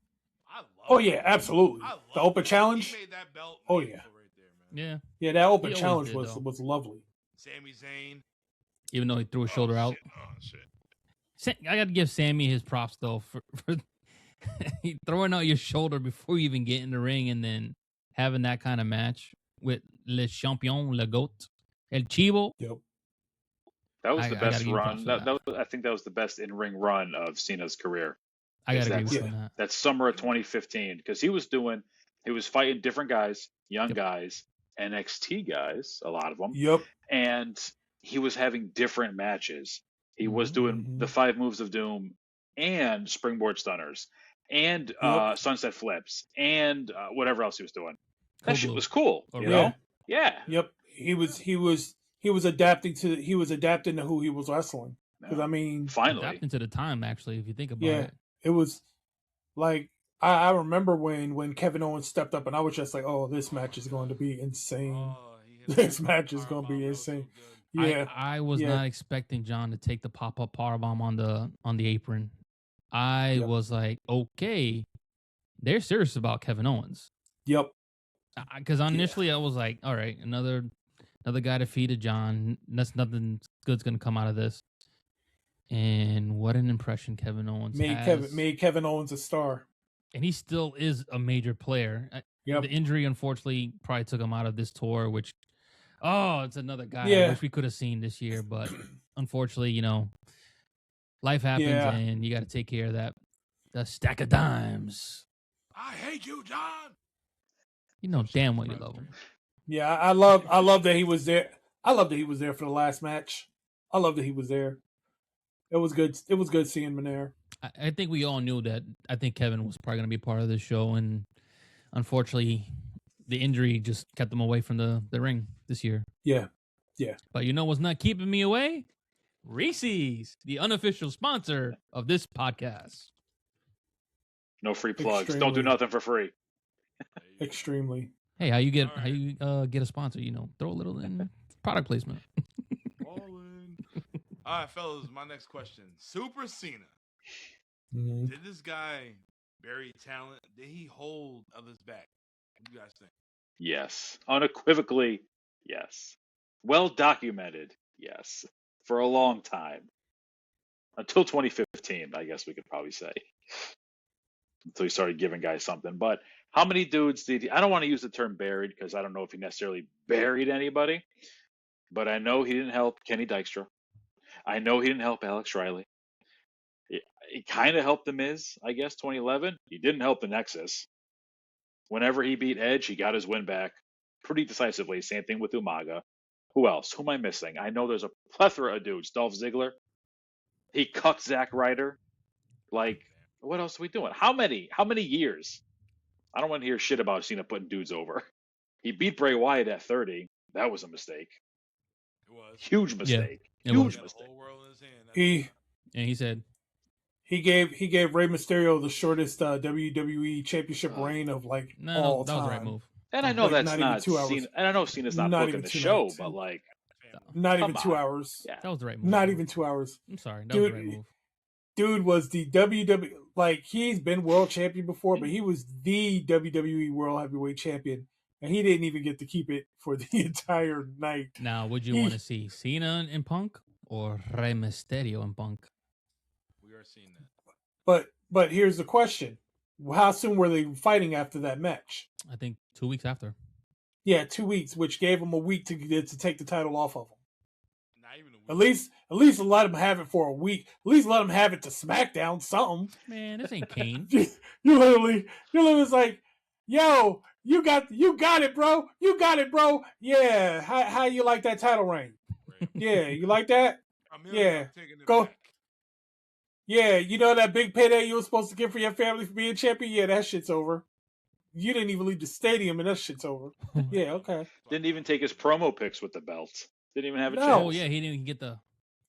I love Oh it. yeah, absolutely. I love The open it. challenge. He made that belt. Oh, meaningful yeah. right there, man. Yeah. Yeah, that open He always challenge did, though. was lovely. Sami Zayn. Even though he threw his shoulder out. Shit. Oh shit. I got to give Sammy his props though for throwing out your shoulder before you even get in the ring, and then having that kind of match with Le Champion, Le Goat, El Chivo. Yep. that was I the gotta best give you props run. for that. I think that was the best in-ring run of Cena's career. I got Is to that- agree with Yeah. that. That summer of 2015, because he was fighting different guys, young Yep. guys, NXT guys, a lot of them, Yep. and he was having different matches. He was doing Mhm. the 5 moves of doom and springboard stunners and Yep. sunset flips and whatever else he was doing. That Cool shit Blue. was cool, Or you Yeah. know? Yeah. Yep. He was adapting to who he was wrestling. Because I mean, Finally. Adapting to the time, actually, if you think about Yeah. it. it was like I remember when Kevin Owens stepped up, and I was just like, "Oh, this match is going to be insane." Oh, he hit This that match is powerbomb. gonna be That was so insane. good. Yeah. I was Yeah. not expecting John to take the pop-up powerbomb on the apron. I Yep. was like, okay, they're serious about Kevin Owens. Yep. Because initially I was like, all right, another guy defeated John. That's nothing good's gonna come out of this. And what an impression Kevin Owens has. Made Kevin Owens a star. And he still is a major player. Yep. The injury, unfortunately, probably took him out of this tour, which, it's another guy I Yeah. wish we could have seen this year. But unfortunately, life happens, Yeah. and you got to take care of that. The stack of dimes. I hate you, John. You know damn well you love him. Yeah, I love that he was there. I love that he was there for the last match. I love that he was there. It was good. It was good seeing him there. I think we all knew that. I think Kevin was probably going to be part of this show, and unfortunately, the injury just kept him away from the ring this year. Yeah. But you know what's not keeping me away? Reese's, the unofficial sponsor of this podcast. No free plugs. Don't do Extremely. nothing for free. Extremely. Hey, how you get All how you get a sponsor? You know, throw a little in product placement. All in. All right, fellas, my next question. Super Cena. Mhm. Did this guy bury talent? Did he hold others back? What do you guys think? Yes. Unequivocally, yes. Well documented, yes. For a long time. Until 2015, I guess we could probably say. Until he started giving guys something. But how many dudes did he? I don't want to use the term buried because I don't know if he necessarily buried anybody. But I know he didn't help Kenny Dykstra. I know he didn't help Alex Riley. He kind of helped The Miz, I guess, 2011. He didn't help the Nexus. Whenever he beat Edge, he got his win back pretty decisively. Same thing with Umaga. Who else? Who am I missing? I know there's a plethora of dudes. Dolph Ziggler. He cucked Zack Ryder. Like, what else are we doing? How many years? I don't want to hear shit about Cena putting dudes over. He beat Bray Wyatt at 30. That was a mistake. It was. Huge mistake. it Huge was. He got mistake. the whole world in his hand. He And he said, he gave Rey Mysterio the shortest WWE Championship reign of like "No, all that time. was the right move." And I know Like, that's not even not 2 hours. Cena. And I know Cena's not Not booking even the 2 show, nights. but like, Not Come even 2 on. hours. yeah. That was the right move. Not bro. even 2 hours. I'm sorry, that Dude, was the right move. Dude was the WWE, like, he's been world champion before, but he was the WWE World Heavyweight Champion, and he didn't even get to keep it for the entire night. Now, would you He- want to see Cena in Punk or Rey Mysterio in Punk? We are seeing that. But here's the question: how soon were they fighting after that match? I think 2 weeks after. Yeah, 2 weeks, which gave him a week to take the title off of him. Not even a week. At least let him have it for a week. At least let him have it to SmackDown. Something. Man, this ain't Kane. you literally was like, "Yo, you got it, bro. You got it, bro. Yeah. How you like that title reign? Right. Yeah, you like that? Yeah. I'm taking it Go. back. Yeah, you know that big payday you were supposed to get for your family for being champion? Yeah, that shit's over. You didn't even leave the stadium and that shit's over. Yeah, okay. Didn't even take his promo pics with the belt. Didn't even have a No. chance. Oh yeah, he didn't even get the.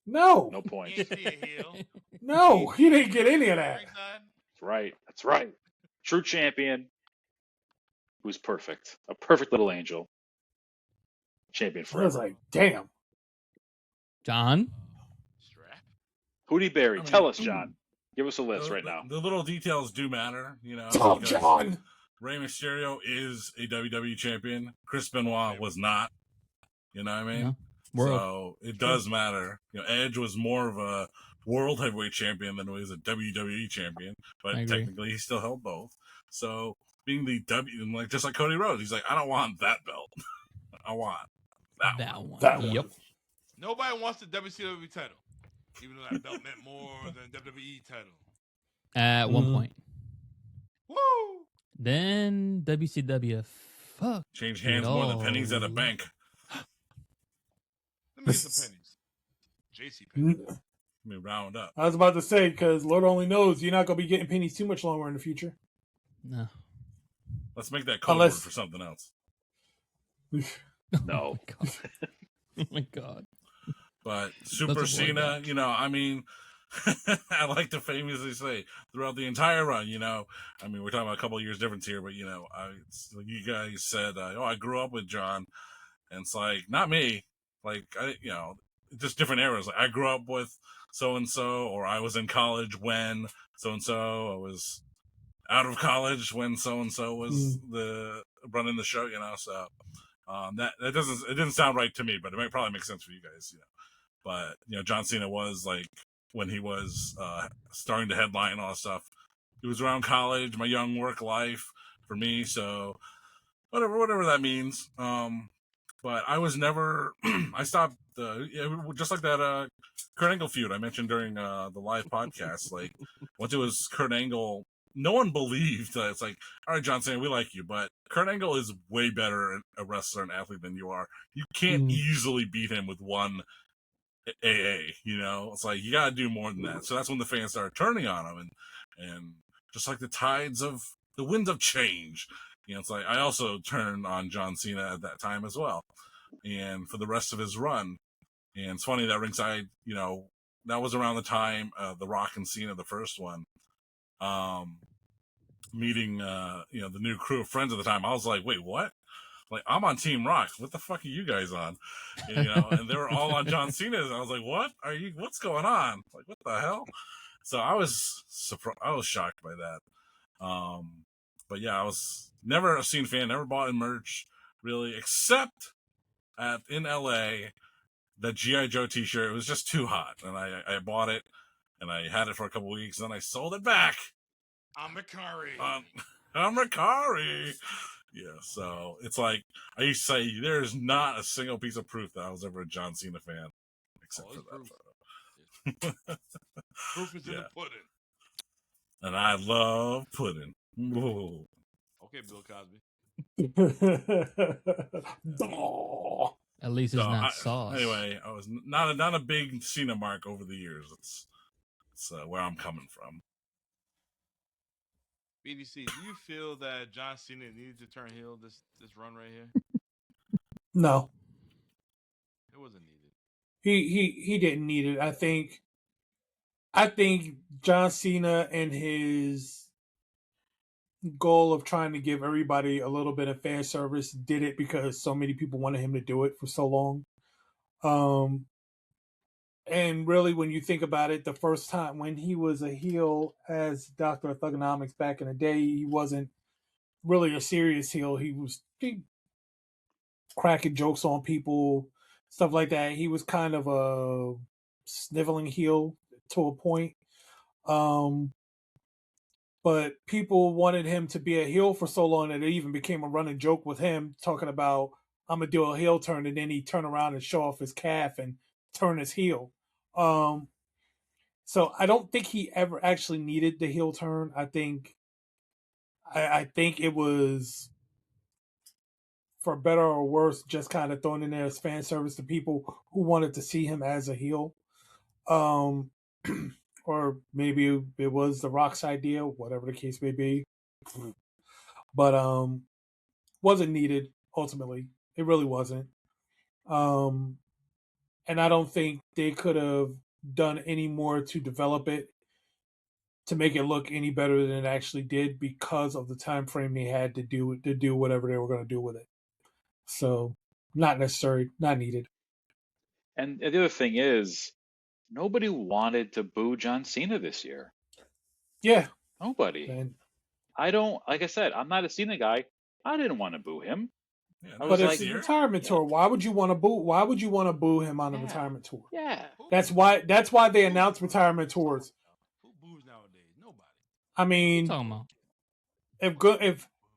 No. No point. Can't see a heel. No, he didn't get any of that. Ringside. That's right. That's right. True champion. Who's perfect. A perfect little angel. Champion I was forever. like, damn. John. Strap. Who'd he bury? I mean, Tell us, John. Give us a list right now. The little details do matter, you know. Oh, because John. Rey Mysterio is a WWE champion. Chris Benoit was not. You know what I mean? Yeah. World. So it does matter. You know, Edge was more of a world heavyweight champion than he was a WWE champion, but I agree. technically he still held both. So being the like just like Cody Rhodes, he's like, I don't want that belt. I want that one. That one. Yep. Nobody wants the WCW title, even though that belt meant more than WWE title. At one point. Woo! Then WCW. Fuck. Change hands more than pennies at a No. bank. Let me get some pennies. JC pennies. Let me round up. I was about to say, because Lord only knows you're not going to be getting pennies too much longer in the future. No. Let's make that code Unless- word for something else. No. Oh my god. But Super avoid Cena, that. you know, I mean, I like to famously say throughout the entire run, you know, I mean, we're talking about a couple of years difference here, but you know, like you guys said, I grew up with John, and it's like not me, like you know, just different eras. Like I grew up with so and so, or I was in college when so and so, I was out of college when so and so was the running the show, you know. So that it didn't sound right to me, but it might probably make sense for you guys, you know. But you know, John Cena was like when he was starting to headline and all that stuff. It was around college, my young work life for me. So whatever that means. But I was never. I stopped. Just like that Kurt Angle feud I mentioned during the live podcast. Like once it was Kurt Angle, no one believed that it's like, all right, John Cena, we like you, but Kurt Angle is way better a wrestler and athlete than you are. You can't easily beat him with one AA. It's like you got to do more than that. So that's when the fans started turning on him, and just like the tides of the winds of change. It's like I also turned on John Cena at that time as well, and for the rest of his run. And it's funny that ringside, that was around the time the Rock and Cena, the first one, meeting, the new crew of friends at the time. I was like, wait, what? Like, I'm on Team Rock. What the fuck are you guys on? And they were all on John Cena's. I was like, what's going on? Like, what the hell? So I was surprised. I was shocked by that. But yeah, I was never a Cena fan, never bought merch really, except in LA, the G.I. Joe t-shirt. It was just too hot. And I bought it and I had it for a couple weeks and then I sold it back. I'm Makari. I'm Makari. Yeah, so it's like I used to say, there's not a single piece of proof that I was ever a John Cena fan, except for that proof. photo. Proof is in the pudding. And I love pudding. Whoa. Okay, Bill Cosby. At least it's not sauce. Anyway, I was not a big Cena mark over the years. It's where I'm coming from. BDC, do you feel that John Cena needed to turn heel this run right here? No, it wasn't needed. He didn't need it. I think John Cena and his goal of trying to give everybody a little bit of fan service did it because so many people wanted him to do it for so long. And really, when you think about it, the first time when he was a heel as Dr. Thugonomics back in the day, he wasn't really a serious heel. He cracking jokes on people, stuff like that. He was kind of a sniveling heel to a point. But people wanted him to be a heel for so long that it even became a running joke with him talking about, I'm going to do a heel turn, and then he turn around and show off his calf and turn his heel. So I don't think he ever actually needed the heel turn. I think it was, for better or worse, just kind of thrown in there as fan service to people who wanted to see him as a heel. Or maybe it was The Rock's idea, whatever the case may be. But wasn't needed ultimately. It really wasn't. And I don't think they could have done any more to develop it to make it look any better than it actually did because of the time frame they had to do whatever they were going to do with it. So not necessary, not needed. And the other thing is, nobody wanted to boo John Cena this year. Yeah. Nobody. And like I said, I'm not a Cena guy. I didn't want to boo him. Yeah, but it's a retirement tour. Why would you want to boo? Why would you want to boo him on a retirement tour? Yeah. That's why they announce retirement tours. Who boos nowadays? Nobody. I mean,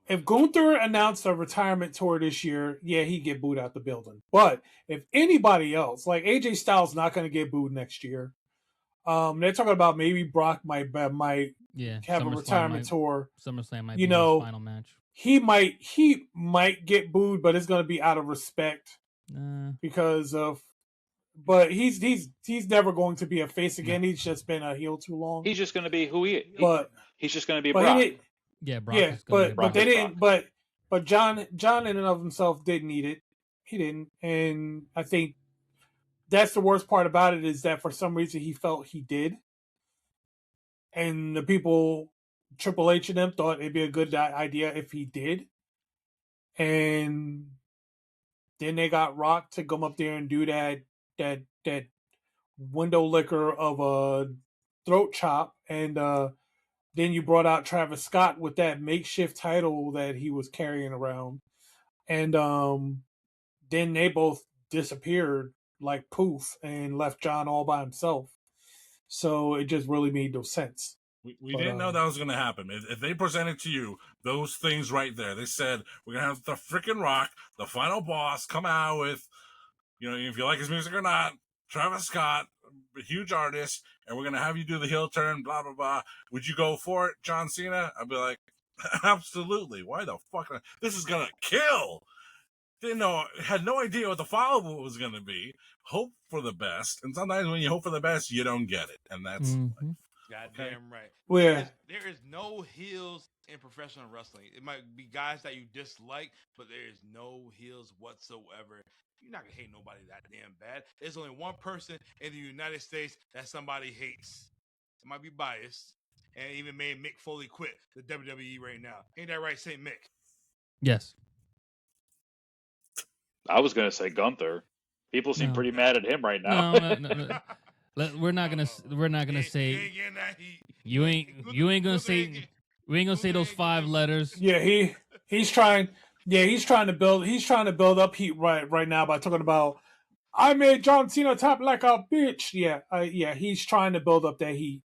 if Gunther announced a retirement tour this year, yeah, he'd get booed out the building. But if anybody else, like AJ Styles, not going to get booed next year. They're talking about maybe Brock might have a retirement tour. SummerSlam might be his final match. He might get booed, but it's going to be out of respect because of. But he's never going to be a face again. He's just been a heel too long. He's just going to be who he is. He's just going to be Brock. Brock. Yeah, but they didn't. But John in and of himself didn't need it. He didn't, and I think that's the worst part about it is that for some reason he felt he did, and the people, Triple H and them, thought it'd be a good idea if he did, and then they got Rock to come up there and do that window licker of a throat chop, and then you brought out Travis Scott with that makeshift title that he was carrying around, and then they both disappeared like poof and left John all by himself. So it just really made no sense. We didn't know that was going to happen. If they presented to you those things right there, they said, we're going to have the freaking Rock, the final boss, come out with, if you like his music or not, Travis Scott, a huge artist, and we're going to have you do the heel turn, blah, blah, blah. Would you go for it, John Cena? I'd be like, absolutely. Why the fuck? This is going to kill. didn't know, had no idea what the follow-up was going to be. Hope for the best, and sometimes when you hope for the best, you don't get it, and that's Mhm. Goddamn right. Where There is no heels in professional wrestling. It might be guys that you dislike, but there is no heels whatsoever. You're not gonna hate nobody that damn bad. There's only one person in the United States that somebody hates. It might be biased, and even made Mick Foley quit the WWE right now. Ain't that right, Saint Mick? Yes. I was going to say Gunther. People seem No. pretty mad at him right now. No. We're not gonna You say ain't getting that heat. you ain't gonna Gunther say ain't get- we ain't gonna say Gunther those ain't 5 getting- letters. yeah, he's trying to build up heat right now by talking about I made John Cena tap like a bitch. Yeah, he's trying to build up that heat.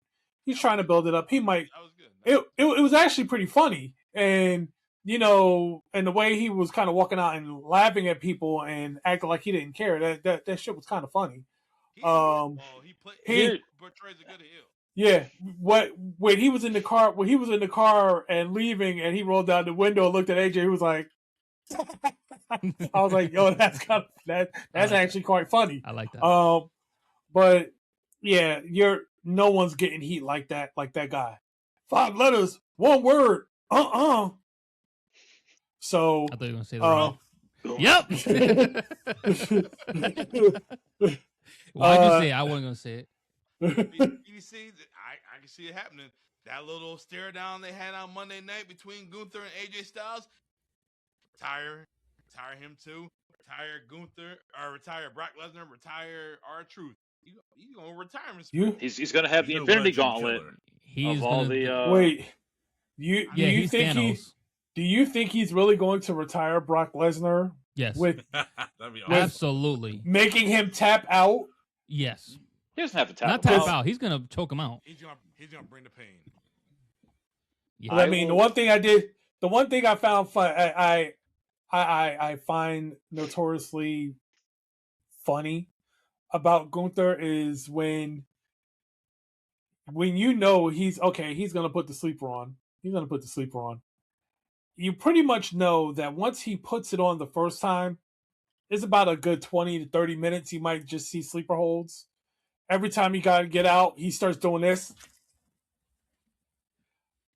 He's trying to build it up. He might. That was good. It was actually pretty funny, and and the way he was kind of walking out and laughing at people and acting like he didn't care. That shit was kind of funny. He he- portrays a good heel. Yeah, when he was in the car and leaving, and he rolled down the window and looked at AJ, he was like, I was like, yo, that's like actually quite funny. I like that. But yeah, no one's getting heat like that guy. 5 letters, 1 word. So I thought you were gonna say the wrong. Yep. Why'd you say it? I wasn't gonna say it. BDC, I can see it happening. That little stare down they had on Monday night between Gunther and AJ Styles. Retire him too. Retire Gunther, or retire Brock Lesnar. Retire R-Truth. You gonna retire him? He's going to have the He's a Infinity legend Gauntlet killer. He's of all gonna the. Wait, he's Thanos. do you think he's really going to retire Brock Lesnar Yes. with That'd be awesome. Absolutely. making him tap out? Yes. He doesn't have to tap Not him tap out. He's gonna choke him out. He's gonna bring the pain. Yeah. I mean, the one thing I found fun, I find notoriously funny about Gunther is when he's gonna put the sleeper on. He's gonna put the sleeper on. You pretty much know that once he puts it on the first time, it's about a good 20 to 30 minutes. You might just see sleeper holds. Every time you gotta get out, he starts doing this.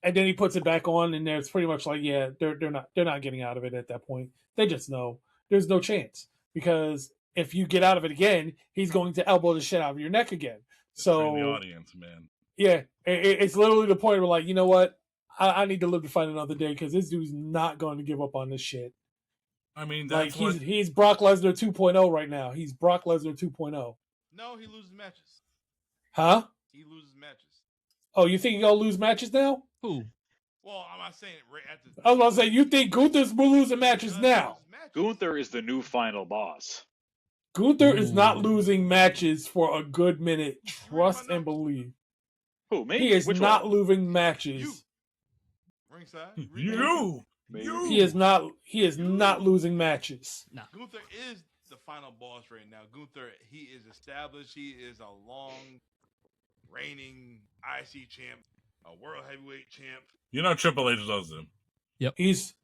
And then he puts it back on, and it's pretty much like, yeah, they're not getting out of it at that point. They just know there's no chance, because if you get out of it again, he's going to elbow the shit out of your neck again. Train the So audience, man. yeah, it's literally the point where, like, you know what, I need to live to fight another day, because this dude's not going to give up on this shit. I mean, Like that's he's Brock Lesnar 2.0 right now. He's Brock Lesnar 2.0. No, he loses matches. Huh? He loses matches. Oh, you think he's gonna lose matches now? Who? Well, I'm not saying right at the. I was gonna say, you think Gunther's losing matches now? Gunther is the new final boss. Gunther is not losing matches for a good minute. Trust and believe. Who, me? He is Which not one? losing matches. Ringside. you. Me. You. He is not losing matches. Gunther is the final boss right now. Gunther, he is established. He is a long reigning IC champ, a world heavyweight champ. You know Triple H loves him. He's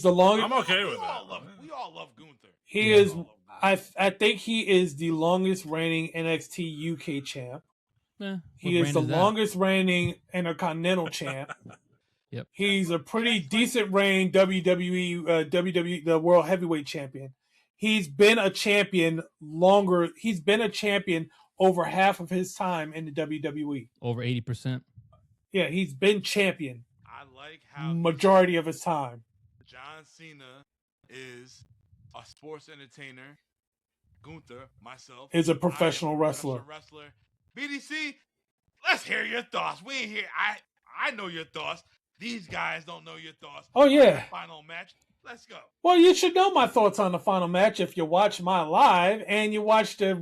the longest. I'm okay with that. We all love Gunther. He is. I think he is the longest reigning NXT UK champ. He is the longest reigning Intercontinental champ. Yep. He's a pretty decent reign WWE the World Heavyweight Champion. He's been a champion longer. He's been a champion over half of his time in the WWE. Over 80%. Yeah, he's been champion. I like how majority of his time. John Cena is a sports entertainer. Gunther, myself, is a professional wrestler. BDC, let's hear your thoughts. We ain't here. I know your thoughts. These guys don't know your thoughts. Oh yeah. Final match. Let's go. Well, you should know my thoughts on the final match if you watch my live and you watch the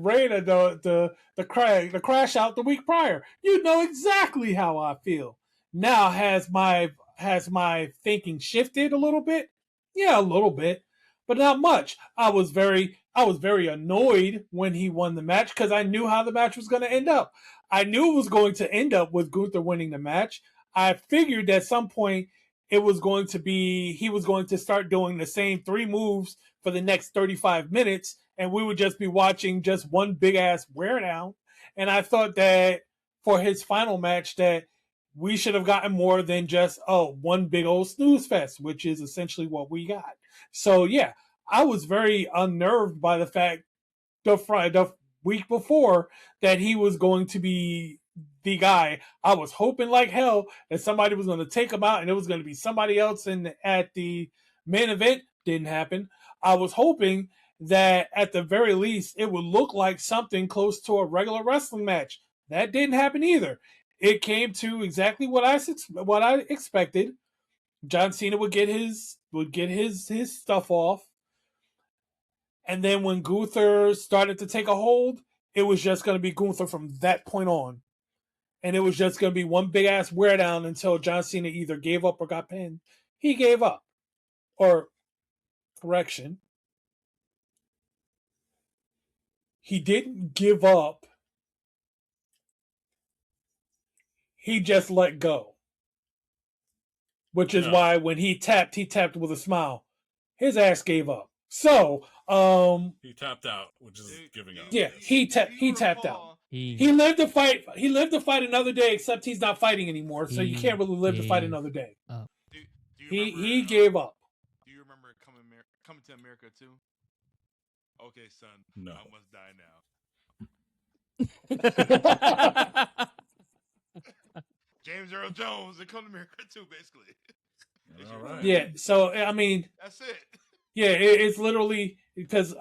crash out the week prior. You know exactly how I feel. Now has my thinking shifted a little bit? Yeah, a little bit, but not much. I was very annoyed when he won the match because I knew how the match was going to end up. I knew it was going to end up with Gunther winning the match. I figured at some point it was going to be he was going to start doing the same 3 moves for the next 35 minutes, and we would just be watching just one big ass wear down. And I thought that for his final match that we should have gotten more than just one big old snooze fest, which is essentially what we got. So yeah, I was very unnerved by the fact the week before that he was going to be the guy. I was hoping like hell that somebody was going to take him out and it was going to be somebody else at the main event. Didn't happen. I was hoping that at the very least it would look like something close to a regular wrestling match. That didn't happen either. It came to exactly what I expected. John Cena would get his stuff off. And then when Gunther started to take a hold, it was just going to be Gunther from that point on. And it was just going to be one big ass wear down until John Cena either gave up or got pinned. He gave up. Or, correction, he didn't give up. He just let go. Which is why when he tapped with a smile. His ass gave up. So, he tapped out, which is giving up. Yeah, he tapped out. He lived to fight. He lived to fight another day, except he's not fighting anymore. So you can't really live to fight another day. He gave up. Do you remember coming to America too? Okay, son. No. I must die now. James Earl Jones and Come to America too, basically. All right. Yeah. So I mean, that's it. Yeah, it's literally because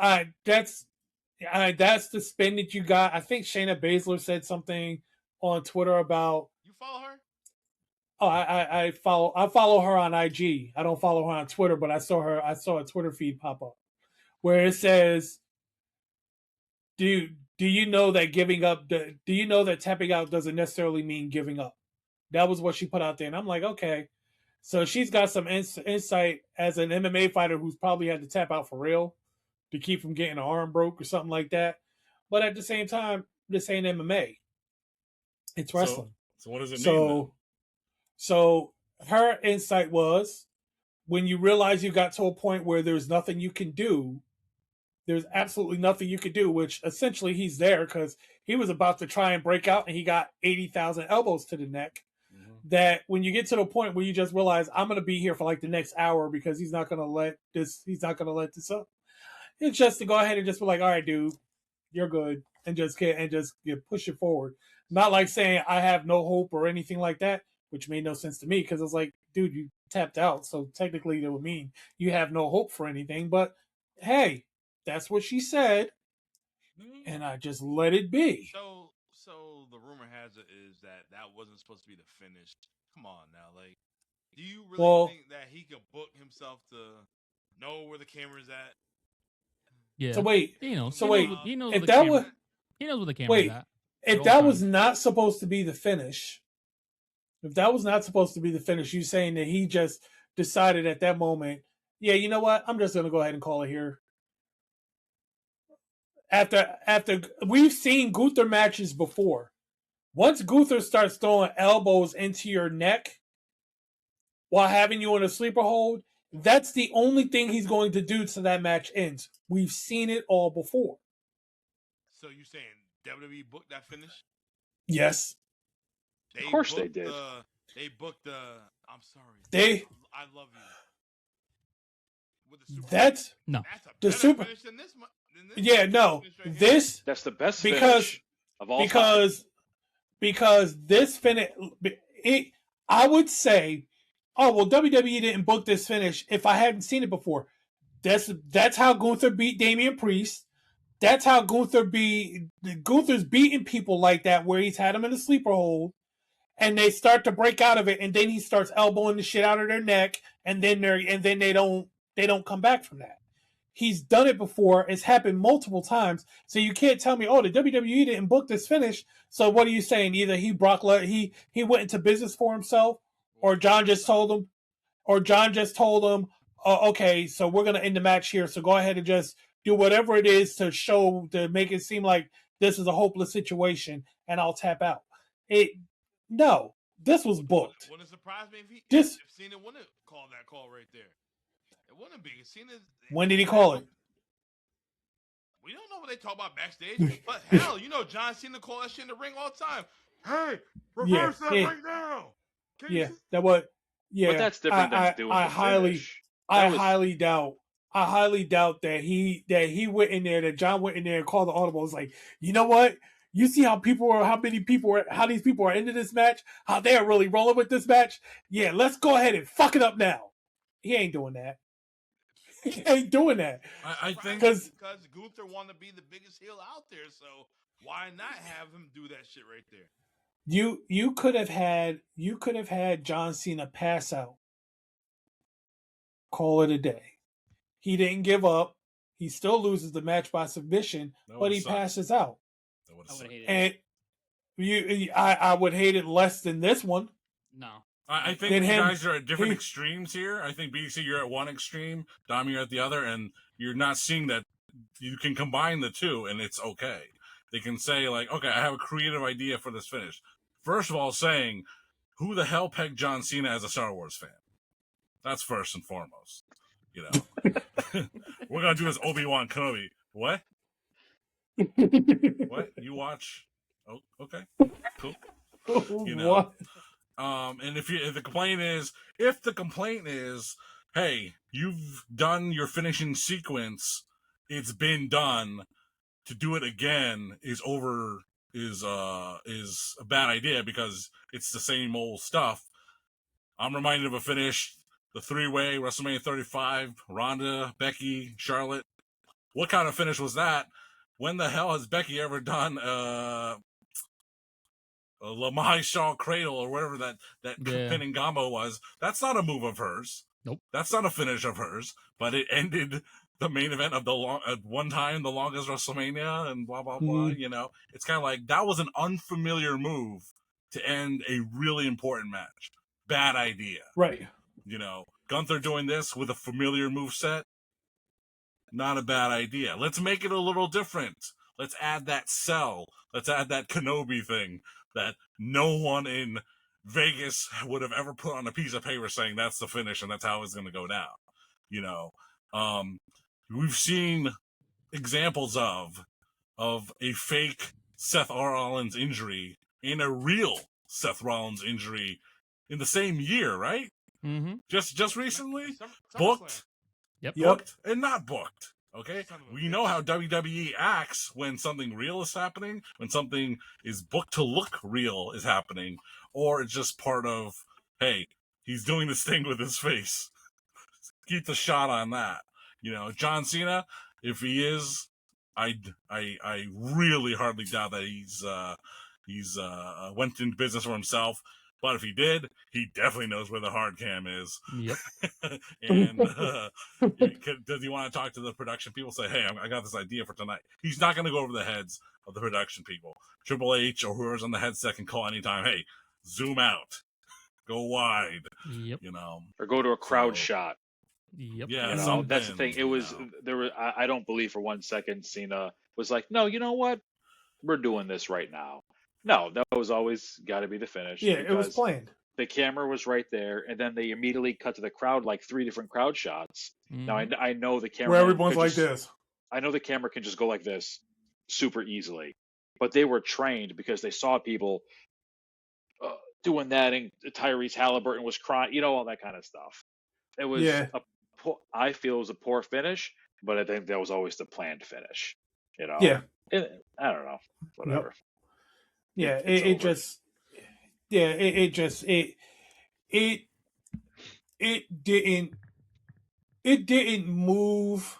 that's the spin that you got. I think Shayna Baszler said something on Twitter about. You follow her? Oh, I follow her on IG. I don't follow her on Twitter, but I saw a Twitter feed pop up where it says, "Do you know that giving up? Do you know that tapping out doesn't necessarily mean giving up?" That was what she put out there, and I'm like, okay. So she's got some insight as an MMA fighter who's probably had to tap out for real to keep from getting an arm broke or something like that. But at the same time, this ain't MMA. It's wrestling. So what does it mean? So her insight was when you realize you got to a point where there's nothing you can do, there's absolutely nothing you could do, which essentially he's there because he was about to try and break out and he got 80,000 elbows to the neck. That when you get to the point where you just realize I'm going to be here for like the next hour because he's not going to let this up. It's just to go ahead and just be like, all right, dude, you're good. And just push it forward. Not like saying I have no hope or anything like that, which made no sense to me because it's like, dude, you tapped out. So technically that would mean you have no hope for anything. But hey, that's what she said. And I just let it be. So the rumor has it is that wasn't supposed to be the finish. Come on now, like, do you really think that he could book himself to know where the camera's at? Yeah. So wait, he knows. He knows if where the camera's at. If that was not supposed to be the finish, you saying that he just decided at that moment, yeah, you know what? I'm just gonna go ahead and call it here. After we've seen Gunther matches before. Once Gunther starts throwing elbows into your neck while having you in a sleeper hold, that's the only thing he's going to do till that match ends. We've seen it all before. So you saying WWE booked that finish? Yes. Of course they did. They booked the I'm sorry. I love you. With the super that's a better finish than this. Yeah, no. This that's the best finish of all time. Because this finish, I would say, oh well, WWE didn't book this finish if I hadn't seen it before. That's how Gunther beat Damian Priest. That's how Gunther's beating people like that, where he's had them in a sleeper hold, and they start to break out of it, and then he starts elbowing the shit out of their neck, and then they don't come back from that. He's done it before. It's happened multiple times. So you can't tell me, oh, the WWE didn't book this finish. So what are you saying? Either he went into business for himself, or John just told him, oh, okay, so we're going to end the match here. So go ahead and just do whatever it is to make it seem like this is a hopeless situation and I'll tap out. No, This was booked. Wouldn't surprise me if This. if Cena wouldn't call that call right there. It wouldn't be. Cena's. When did he call it? We don't know what they talk about backstage, but hell, John Cena call that shit in the ring all the time. Hey, reverse that right now. That what? Yeah, but that's different than doing the finish. I highly doubt that he went in there, that John went in there and called the audible. It's like, you know what? You see how these people are into this match, how they are really rolling with this match. Yeah, let's go ahead and fuck it up now. He ain't doing that. He ain't doing that. I think because Gunther wanted to be the biggest heel out there, so why not have him do that shit right there? You could have had John Cena pass out. Call it a day. He didn't give up. He still loses the match by submission, but he passes out. I would hate it. And I would hate it less than this one. No. I think you guys are at different extremes here. I think BDC, you're at one extreme, Dom, you're at the other, and you're not seeing that you can combine the two, and it's okay. They can say, like, okay, I have a creative idea for this finish. First of all, saying, who the hell pegged John Cena as a Star Wars fan? That's first and foremost. We're going to do this Obi-Wan Kenobi. What? What? You watch? Oh, okay. Cool. What? And if the complaint is, hey, you've done your finishing sequence, it's been done, to do it again is a bad idea because it's the same old stuff. I'm reminded of a finish, the 3-way WrestleMania 35, Ronda, Becky, Charlotte. What kind of finish was that? When the hell has Becky ever done a Lamai Shaw cradle or whatever that pinning combo was? That's not a move of hers. Nope. That's not a finish of hers. But it ended the main event of at one time the longest WrestleMania and blah blah blah. It's kind of like that was an unfamiliar move to end a really important match. Bad idea. Right. Gunther doing this with a familiar move set. Not a bad idea. Let's make it a little different. Let's add that cell. Let's add that Kenobi thing that no one in Vegas would have ever put on a piece of paper saying that's the finish and that's how it's going to go down. We've seen examples of a fake Seth Rollins injury and a real Seth Rollins injury in the same year, right? Mm-hmm. Just recently, booked. Yep. Booked and not booked. Okay, we know how WWE acts when something real is happening, when something is booked to look real is happening, or it's just part of, hey, he's doing this thing with his face. Keep the shot on that. John Cena, if he is, I really hardly doubt that he's went into business for himself. But if he did, he definitely knows where the hard cam is. Yep. And does he want to talk to the production people? Say, hey, I got this idea for tonight. He's not going to go over the heads of the production people. Triple H or whoever's on the headset can call anytime. Hey, zoom out, go wide. Yep. Or go to a crowd shot. Yep. Yeah, that's the thing. It was there were. I don't believe for 1 second Cena was like, no, you know what? We're doing this right now. No, that was always got to be the finish. Yeah, it was planned. The camera was right there, and then they immediately cut to the crowd, like 3 different crowd shots. Mm-hmm. Now, I know the camera... Where everyone's like this. I know the camera can just go like this super easily. But they were trained because they saw people doing that, and Tyrese Halliburton was crying, all that kind of stuff. It was, I feel it was a poor finish, but I think that was always the planned finish. Yeah. I don't know. Whatever. Yep. Yeah, it didn't move.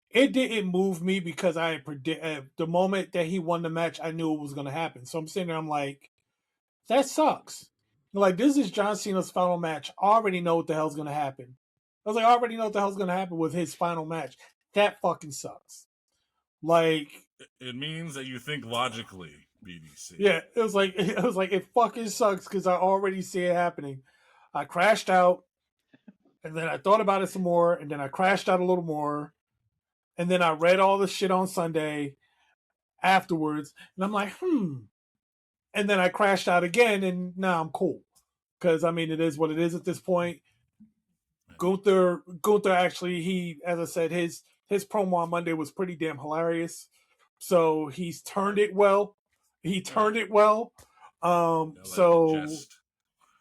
It didn't move me because I the moment that he won the match, I knew it was going to happen. So I'm sitting there, I'm like, that sucks. Like, this is John Cena's final match. I already know what the hell's going to happen. I was like, I already know what the hell's going to happen with his final match. That fucking sucks. Like, it means that you think logically. BDC. Yeah, it was like it fucking sucks because I already see it happening. I crashed out, and then I thought about it some more, and then I crashed out a little more, and then I read all the shit on Sunday afterwards, and I'm like, and and then I crashed out again, and now I'm cool. Because, I mean, it is what it is at this point. Gunther actually, as I said, his promo on Monday was pretty damn hilarious. So he's turned it well. He turned it well. So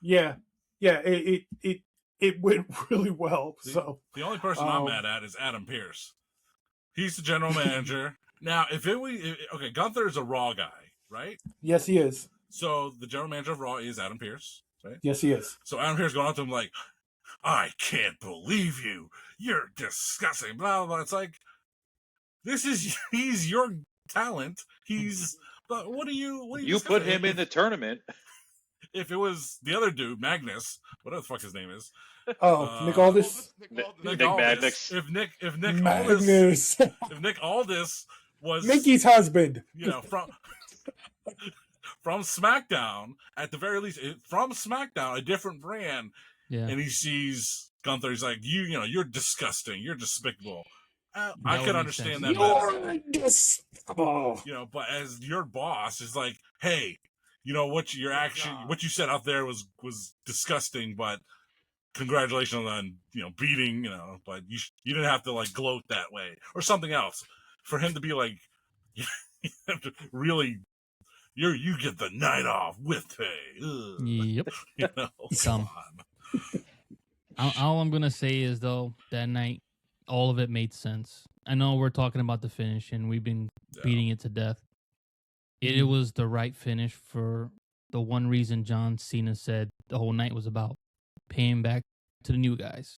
yeah, it went really well. So the only person I'm mad at is Adam Pearce. He's the general manager. Now, okay, Gunther is a Raw guy, right? Yes, he is. So the general manager of Raw is Adam Pearce, right? Yes, he is. So Adam Pearce going out to him like, I can't believe you. You're disgusting. Blah, blah, blah. It's like, he's your talent. But what do you You put him in the tournament. If it was the other dude, Magnus, whatever the fuck his name is. Nick Aldis? Nick Magnus. If Nick Magnus. if Nick Aldis was Mickey's husband. From SmackDown, at the very least, from SmackDown, a different brand, and he sees Gunther, he's like, you're disgusting, you're despicable. I could understand that. You're despicable. But as your boss is like, hey, what you said out there was disgusting, but congratulations on beating, but you didn't have to like gloat that way or something else. For him to be like, you have to really. You get the night off with pay. Ugh. Yep. Come on. All I'm gonna say is though, that night, all of it made sense. I know we're talking about the finish and we've been beating it to death. It was the right finish for the one reason John Cena said the whole night was about paying back to the new guys.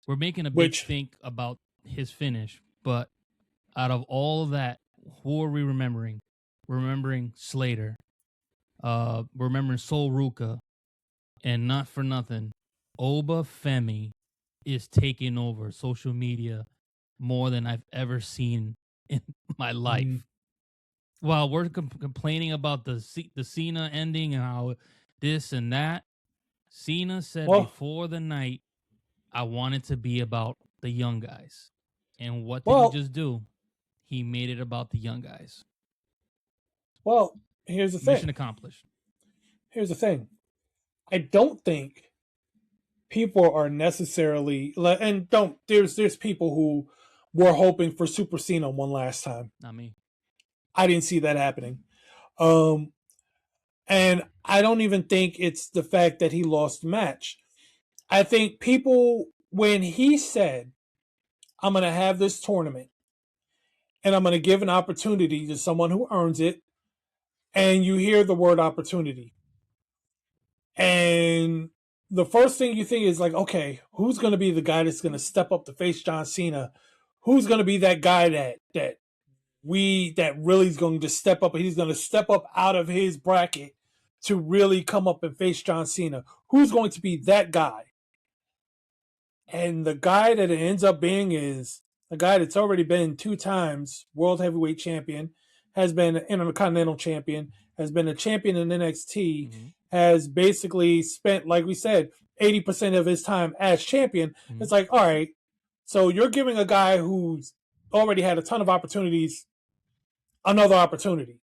We're making a big think about his finish, but out of all of that, who are we remembering? We're remembering Slater. We're remembering Sol Ruka. And not for nothing, Oba Femi is taking over social media more than I've ever seen in my life. While we're complaining about the Cena ending and how this and that, Cena said before the night, I want it to be about the young guys. And what did he just do? He made it about the young guys. Well, here's the thing. Mission accomplished. Here's the thing. I don't think people are necessarily there's people who were hoping for Super Cena one last time. Not me. I didn't see that happening. And I don't even think it's the fact that he lost the match. I think people, when he said, I'm going to have this tournament and I'm going to give an opportunity to someone who earns it, and you hear the word opportunity. And the first thing you think is like, okay, who's going to be the guy that's going to step up to face John Cena? Who's going to be that guy that really is going to step up? He's going to step up out of his bracket to really come up and face John Cena. Who's going to be that guy? And the guy that it ends up being is a guy that's already been 2 times World Heavyweight Champion, has been Intercontinental Champion, has been a champion in NXT, has basically spent, like we said, 80% of his time as champion. It's like, all right, so you're giving a guy who's already had a ton of opportunities another opportunity,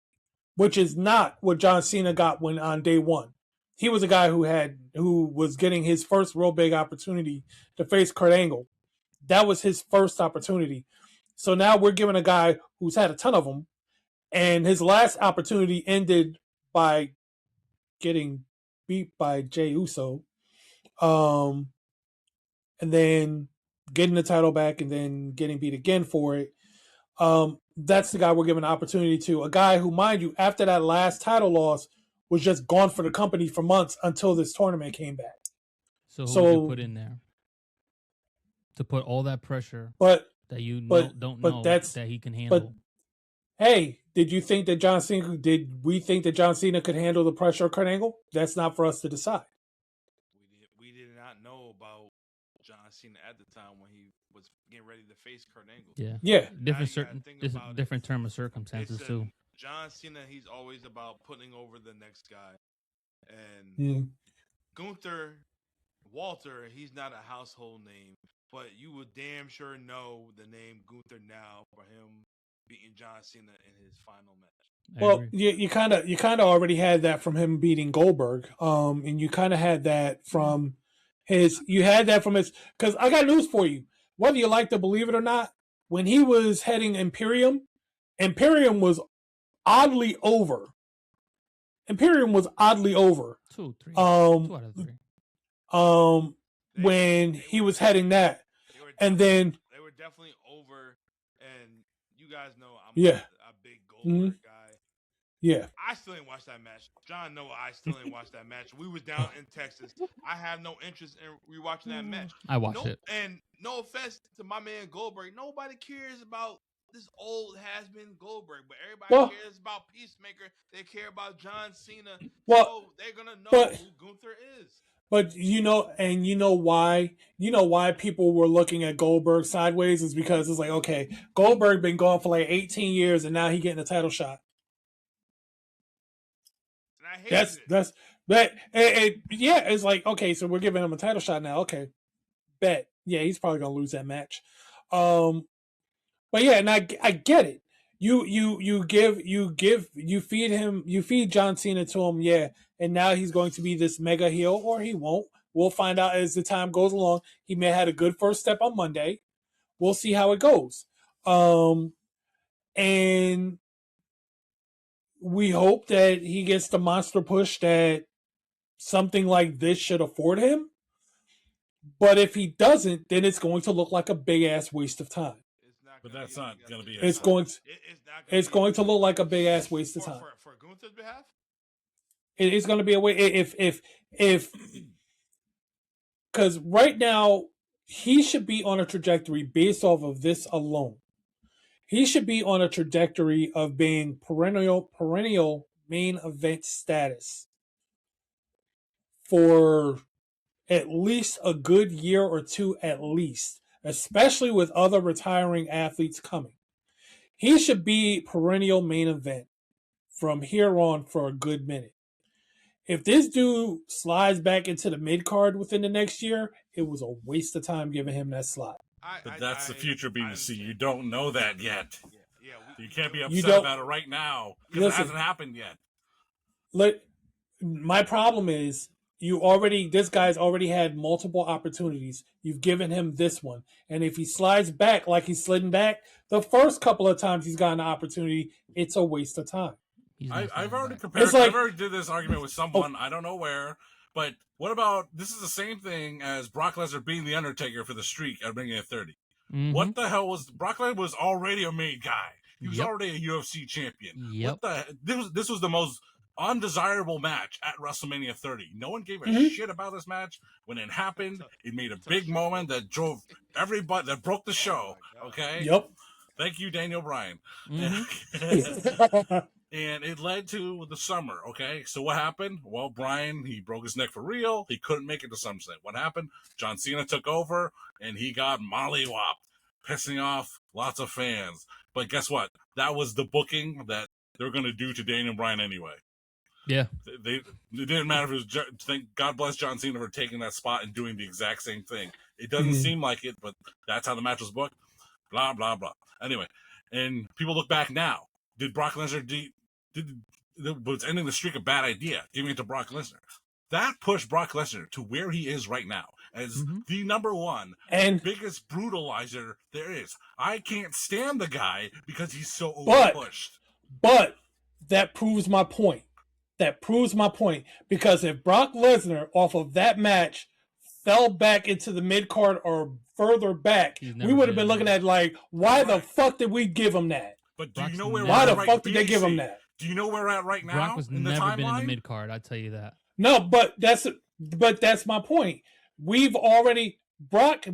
which is not what John Cena got when on day one. He was a guy who was getting his first real big opportunity to face Kurt Angle. That was his first opportunity. So now we're giving a guy who's had a ton of them, and his last opportunity ended by getting beat by Jey Uso, and then getting the title back and then getting beat again for it. That's the guy we're giving an opportunity to. A guy who, mind you, after that last title loss, was just gone for the company for months until this tournament came back. So who would you put in there to put all that pressure that you don't know that he can handle? But hey, did we think that John Cena could handle the pressure of Kurt Angle? That's not for us to decide. We did not know about John Cena at the time when he was getting ready to face Kurt Angle. Yeah. Different term of circumstances too. John Cena, he's always about putting over the next guy. And Gunther, Walter, he's not a household name, but you would damn sure know the name Gunther now for him beating John Cena in his final match. Well, you kind of already had that from him beating Goldberg, and you kind of had that from his. You had that from his. Because I got news for you. Whether you like to believe it or not, when he was heading Imperium, Imperium was oddly over. Imperium was oddly over. 2, 3. 2 out of 3. When he was heading that, and then they were definitely over. And you guys know I'm Yeah. a big Goldberg guy. yeah, I still ain't watched that match. John know I still ain't watched that match. We was down in Texas. I have no interest in rewatching that match. I watched it. And no offense to my man Goldberg, nobody cares about this old has-been Goldberg, but everybody cares about Peacemaker. They care about John Cena. So they're gonna know who Gunther is. But you know why people were looking at Goldberg sideways is because it's like, okay, Goldberg been gone for like 18 years and now he getting a title shot. And I hate it's like, okay, so we're giving him a title shot now. Okay. Bet. Yeah, he's probably gonna lose that match. But yeah, and I get it. You feed John Cena to him, yeah, and now he's going to be this mega heel, or he won't. We'll find out as the time goes along. He may have had a good first step on Monday. We'll see how it goes. And we hope that he gets the monster push that something like this should afford him. But if he doesn't, then it's going to look like a big ass waste of time. But that's not going to be. It's going to look like a big ass waste of time. For Gunther's behalf, it's going to be a way. If because right now he should be on a trajectory based off of this alone. He should be on a trajectory of being perennial main event status for at least a good year or two, at least, especially with other retiring athletes coming. He should be perennial main event from here on for a good minute. If this dude slides back into the mid card within the next year, it was a waste of time giving him that slot. But that's the future, BBC. You don't know that yet. You can't be upset about it right now because it hasn't happened yet. My problem is this guy's already had multiple opportunities. You've given him this one. And if he slides back like he's sliding back, the first couple of times he's gotten an opportunity, it's a waste of time. I've already compared. I've already did this argument with someone. I don't know where. But what about, this is the same thing as Brock Lesnar being the Undertaker for the streak at Ring of 30. Mm-hmm. What the hell was, Brock Lesnar was already a made guy. He was already a UFC champion. This was the most undesirable match at WrestleMania 30. No one gave a shit about this match. When it happened, it made a big moment that drove everybody, that broke the show. Okay? Yep. Thank you, Daniel Bryan. Mm-hmm. And it led to the summer, okay? So what happened? Well, Bryan, he broke his neck for real. He couldn't make it to SummerSlam. What happened? John Cena took over, and he got mollywopped, pissing off lots of fans. But guess what? That was the booking that they were going to do to Daniel Bryan anyway. Yeah. It didn't matter if it was, thank God bless John Cena for taking that spot and doing the exact same thing. It doesn't seem like it, but that's how the match was booked. Blah, blah, blah. Anyway, and people look back now. Did Brock Lesnar was ending the streak a bad idea, giving it to Brock Lesnar? That pushed Brock Lesnar to where he is right now as the number one and biggest brutalizer there is. I can't stand the guy because he's so overpushed. But that proves my point. Because if Brock Lesnar off of that match fell back into the mid card or further back, we would have been looking at like, why the fuck did we give him that? But do you know where why the fuck did they give him that? Do you know where we're at right now? Brock was never been in the mid card. I tell you that. No, but that's my point. We've already Brock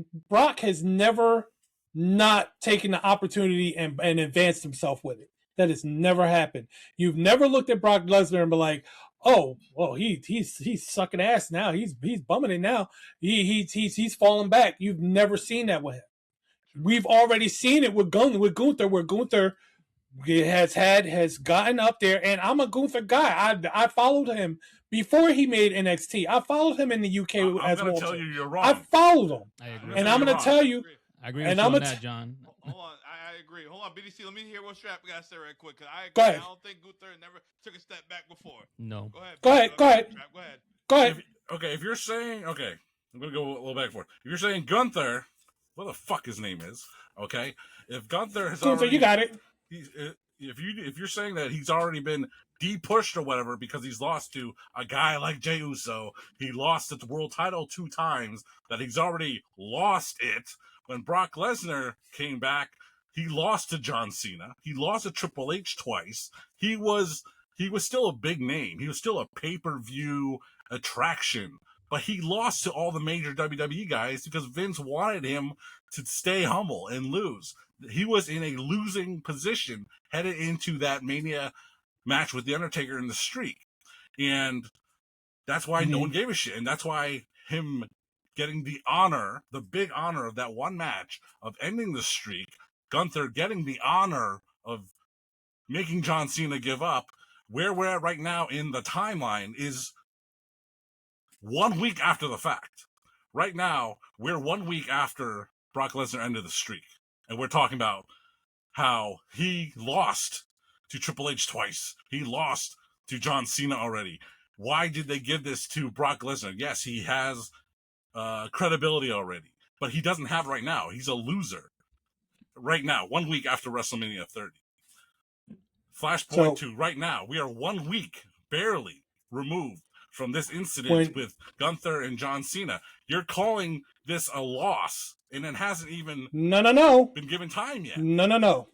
has never not taken the opportunity and advanced himself with it. That has never happened. You've never looked at Brock Lesnar and been like, oh, well, he's sucking ass now. He's bumming it now. He's falling back. You've never seen that with him. We've already seen it with Gunther, where Gunther has gotten up there, and I'm a Gunther guy. I followed him before he made NXT. I followed him in the UK as well. I'm going to tell you you're wrong. I followed him. I agree. And I'm going to tell you. I agree with you on that, John. Hold on. I agree agree. Hold on, BDC. Let me hear what Strap got to say right quick. Cause I agree. Go ahead. I don't think Gunther never took a step back before. No. Go ahead. Go ahead. Go ahead. Strap, go ahead. Go ahead. If you're saying, okay, I'm going to go a little back for it. If you're saying Gunther, what the fuck his name is, okay? If Gunther has Gunther, already... you got it. If you're saying that he's already been de-pushed or whatever because he's lost to a guy like Jey Uso, he lost the world title 2 times, that he's already lost it. When Brock Lesnar came back, he lost to John Cena. He lost to Triple H twice. He was still a big name. He was still a pay-per-view attraction. But he lost to all the major WWE guys because Vince wanted him to stay humble and lose. He was in a losing position headed into that Mania match with The Undertaker in the streak. And that's why no one gave a shit. And that's why him getting the honor, the big honor of that one match of ending the streak, Gunther getting the honor of making John Cena give up, where we're at right now in the timeline is 1 week after the fact. Right now, we're 1 week after Brock Lesnar ended the streak. And we're talking about how he lost to Triple H twice. He lost to John Cena already. Why did they give this to Brock Lesnar? Yes, he has credibility already, but he doesn't have right now. He's a loser right now, 1 week after WrestleMania 30. Flashpoint to right now. We are 1 week, barely removed from this incident with Gunther and John Cena. You're calling this a loss, and it hasn't even been given time yet. No.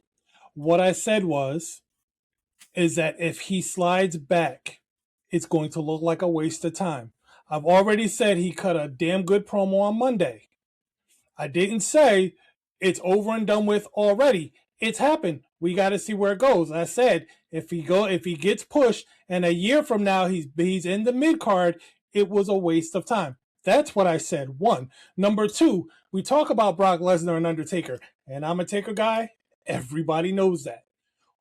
What I said is that if he slides back, it's going to look like a waste of time. I've already said he cut a damn good promo on Monday. I didn't say it's over and done with already. It's happened. We got to see where it goes. I said if he gets pushed and a year from now he's in the mid card, it was a waste of time. That's what I said. 1. Number 2, we talk about Brock Lesnar and Undertaker, and I'm a Taker guy. Everybody knows that.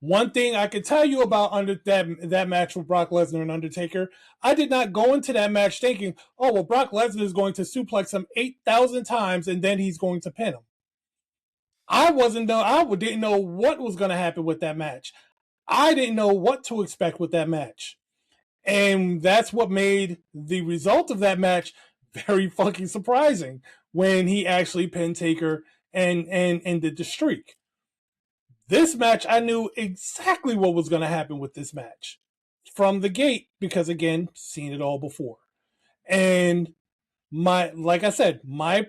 One thing I can tell you about that match with Brock Lesnar and Undertaker, I did not go into that match thinking, oh, well, Brock Lesnar is going to suplex him 8,000 times and then he's going to pin him. I didn't know what was going to happen with that match. I didn't know what to expect with that match. And that's what made the result of that match very fucking surprising when he actually pinned Taker and ended the streak. This match, I knew exactly what was going to happen with this match from the gate because, again, seen it all before. And like I said, my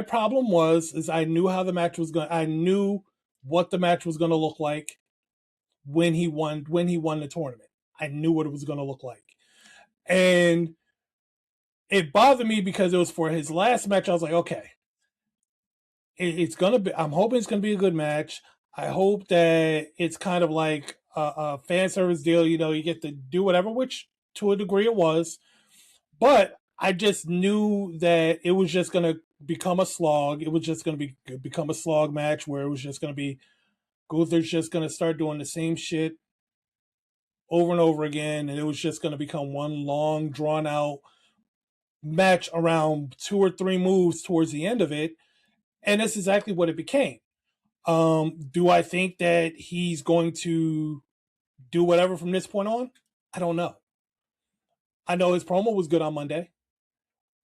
problem is I knew how the match was going. I knew what the match was going to look like when he won the tournament. I knew what it was going to look like, and it bothered me because it was for his last match. I was like, okay, it's gonna be. I'm hoping it's gonna be a good match. I hope that it's kind of like a fan service deal. You know, you get to do whatever, which to a degree it was, but I just knew that it was just going to become a slog. It was just going to become a slog match where it was just going to be Gunther's just going to start doing the same shit over and over again, and it was just going to become one long, drawn-out match around 2 or 3 moves towards the end of it, and that's exactly what it became. Do I think that he's going to do whatever from this point on? I don't know. I know his promo was good on Monday.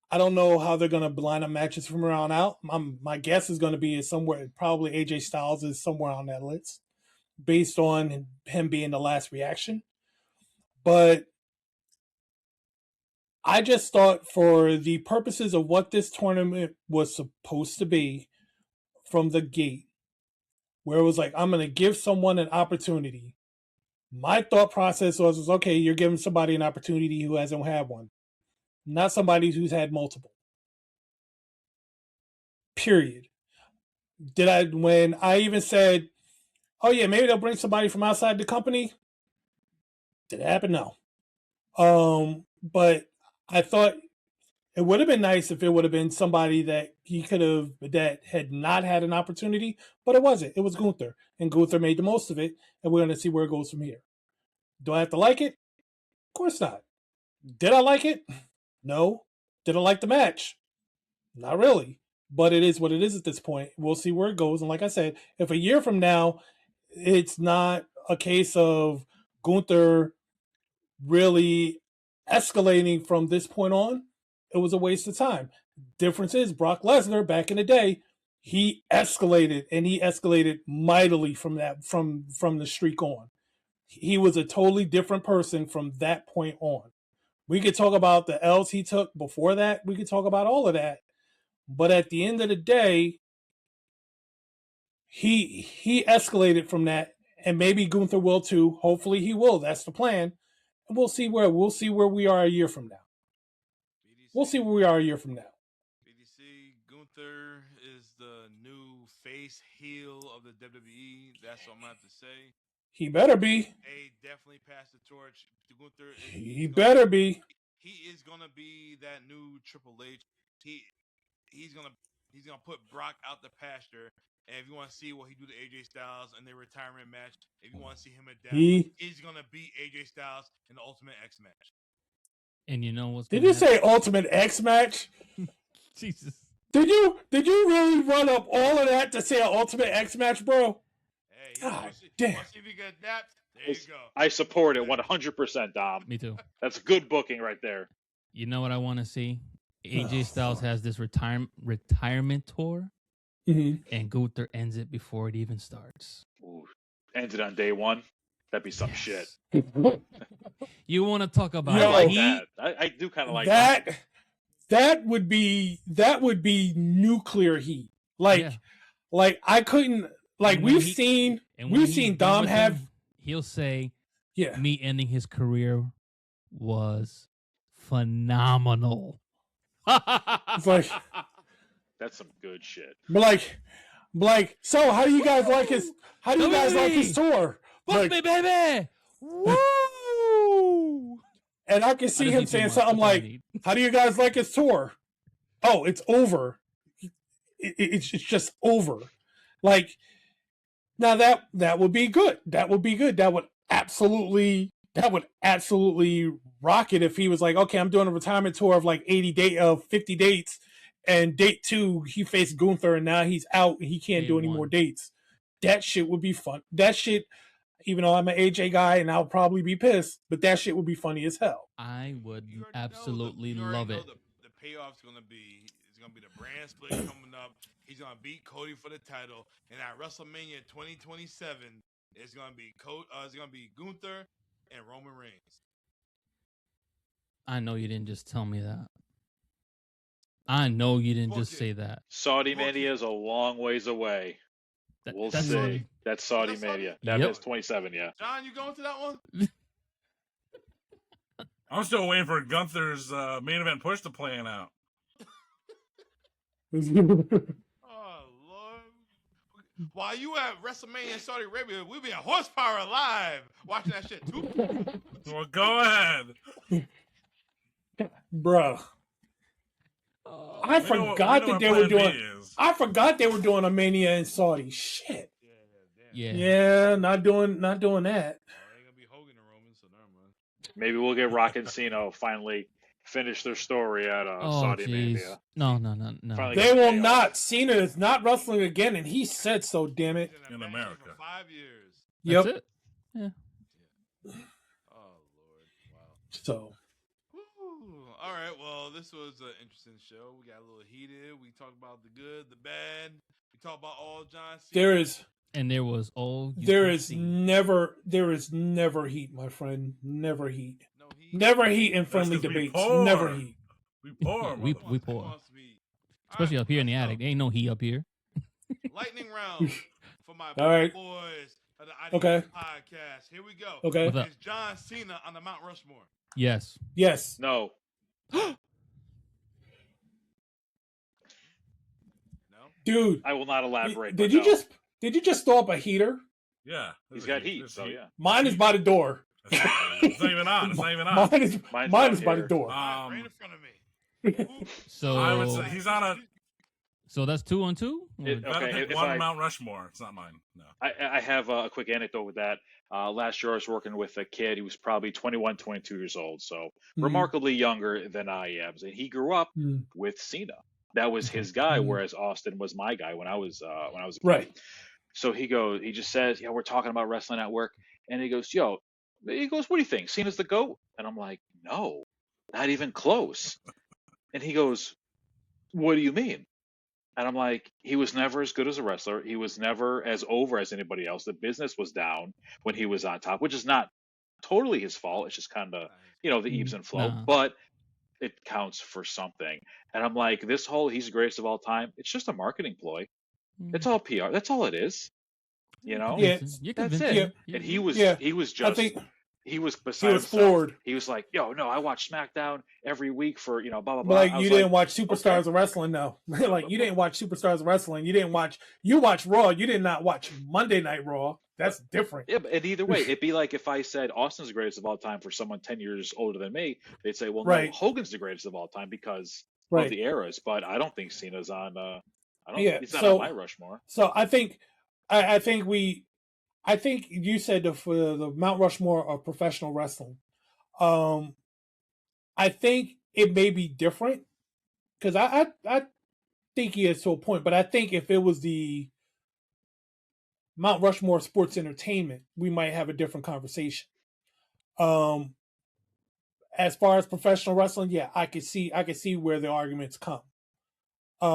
I don't know how they're going to line up matches from around out. My guess is going to be somewhere, probably AJ Styles is somewhere on that list based on him being the last reaction. But I just thought for the purposes of what this tournament was supposed to be from the gate, where it was like, I'm going to give someone an opportunity. My thought process was, okay, you're giving somebody an opportunity who hasn't had one. Not somebody who's had multiple. Period. When I even said, oh yeah, maybe they'll bring somebody from outside the company. Did it happen? No. But I thought it would have been nice if it would have been somebody that that had not had an opportunity, but it wasn't. It was Gunther, and Gunther made the most of it, and we're going to see where it goes from here. Do I have to like it? Of course not. Did I like it? No. Did I like the match? Not really. but it is what it is at this point. We'll see where it goes. And like I said, if a year from now, it's not a case of Gunther really escalating from this point on, it was a waste of time. Difference is Brock Lesnar back in the day, he escalated, and he escalated mightily from the streak on. He was a totally different person from that point on. We could talk about the L's he took before that. We could talk about all of that. But at the end of the day, he escalated from that, and maybe Gunther will too. Hopefully he will. That's the plan. And we'll see where we are a year from now. We'll see where we are a year from now. BDC, Gunther is the new face heel of the WWE. That's what I'm going to have to say. He better be. They definitely passed the torch to Gunther. He better be. He is going to be that new Triple H. He's gonna put Brock out the pasture. And if you want to see what he do to AJ Styles in their retirement match, if you want to see him at death, he's gonna beat AJ Styles in the Ultimate X match. And you know what's? Did you say Ultimate X match? Jesus. Did you really run up all of that to say an Ultimate X match, bro? Hey, God damn. See if you get adapt. There you go. I support it 100%, Dom. Me too. That's good booking right there. You know what I want to see? AJ Styles has this retirement tour, and Gunther ends it before it even starts. Ooh. Ends it on day one. That'd be some shit. You want to talk about that. I do kind of like that. That would be nuclear heat. Like I couldn't. Like we've seen Dom have. He'll say, "Yeah, me ending his career was phenomenal." It's like that's some good shit. But like, so how do you guys like his? How do you guys like his tour? Fuck me, baby! Woo! And I can see him saying something like, "How do you guys like his tour?" Oh, it's over. It's just over. Like now that would be good. That would be good. That would absolutely rock it if he was like, okay, I'm doing a retirement tour of like 50 dates, and date 2 he faced Gunther, and now he's out and he can't do any more dates. That shit would be fun. That shit, even though I'm an AJ guy and I'll probably be pissed, but that shit would be funny as hell. I would absolutely love it. The payoff's gonna be the brand split coming up. He's gonna beat Cody for the title, and at WrestleMania 2027, it's gonna be Gunther and Roman Reigns. I know you didn't just tell me that. I know you didn't just say that. Saudi Mania is a long ways away. We'll see. That's Saudi Mania. That is 27, yeah. John, you going to that one? I'm still waiting for Gunther's main event push to plan out. Oh, Lord. While you at WrestleMania in Saudi Arabia, we'll be at Horsepower Live watching that shit too. Well, go ahead. Bruh. I forgot that they were doing a Mania in Saudi. Shit. Yeah, not doing that. Ain't gonna be Hogan and Roman, so never mind. Maybe we'll get Rock and Cena finally finish their story at Saudi Mania. No. They will not. Cena is not wrestling again, and he said so. Damn it. In America. For 5 years. Yep. That's it. Yeah. Oh Lord. Wow. So. All right, well, this was an interesting show. We got a little heated. We talked about the good, the bad. We talked about all John Cena. There is never heat, my friend. Never heat. No heat. Never heat in friendly debates. Never heat. We pour. We pour. Especially up here in the attic. There ain't no heat up here. Lightning round for my boys of the IDF podcast. Here we go. Okay. Is John Cena on the Mount Rushmore? Yes. No. No? Dude, I will not elaborate. Did you just throw up a heater? Yeah. He's got heat, so yeah. Mine is by the door. It's not even on. Mine is by the door. Right in front of me. So I would say he's on a. So that's 2 on 2. One Mount Rushmore. It's not mine. No. I have a quick anecdote with that. Last year I was working with a kid. He was probably 21, 22 years old, so remarkably younger than I am. And he grew up with Cena. That was his guy, Mhm. whereas Austin was my guy when I was a kid. Right. So he just says, yeah, we're talking about Wrestling Network, and he goes, what do you think? Cena's the GOAT? And I'm like, no, not even close. And he goes, what do you mean? And I'm like, he was never as good as a wrestler. He was never as over as anybody else. The business was down when he was on top, which is not totally his fault. It's just kind of, the ebbs and flow, Nah. but it counts for something. And I'm like, this whole he's the greatest of all time, it's just a marketing ploy. It's all PR. That's all it is. You know, Yeah. You're that's convincing. it. Yeah. And Yeah. he was I just, think he was he beside was himself. floored. He was like, no, I watch SmackDown every week for, blah, blah, But blah. like I you was didn't like, watch Superstars of Wrestling, no. Like you didn't watch Superstars of Wrestling. You watched Raw. You did not watch Monday Night Raw. That's different. yeah, and either way, it'd be like if I said Austin's the greatest of all time for someone 10 years older than me, they'd say, well, no, Right. Hogan's the greatest of all time because of Right. the eras. But I don't think Cena's on, Yeah. he's not on my Rushmore. So I think you said for the Mount Rushmore of professional wrestling. I think it may be different because I think he is to a point, but I think if it was the Mount Rushmore of sports entertainment, we might have a different conversation. As far as professional wrestling, yeah, I could see where the arguments come. That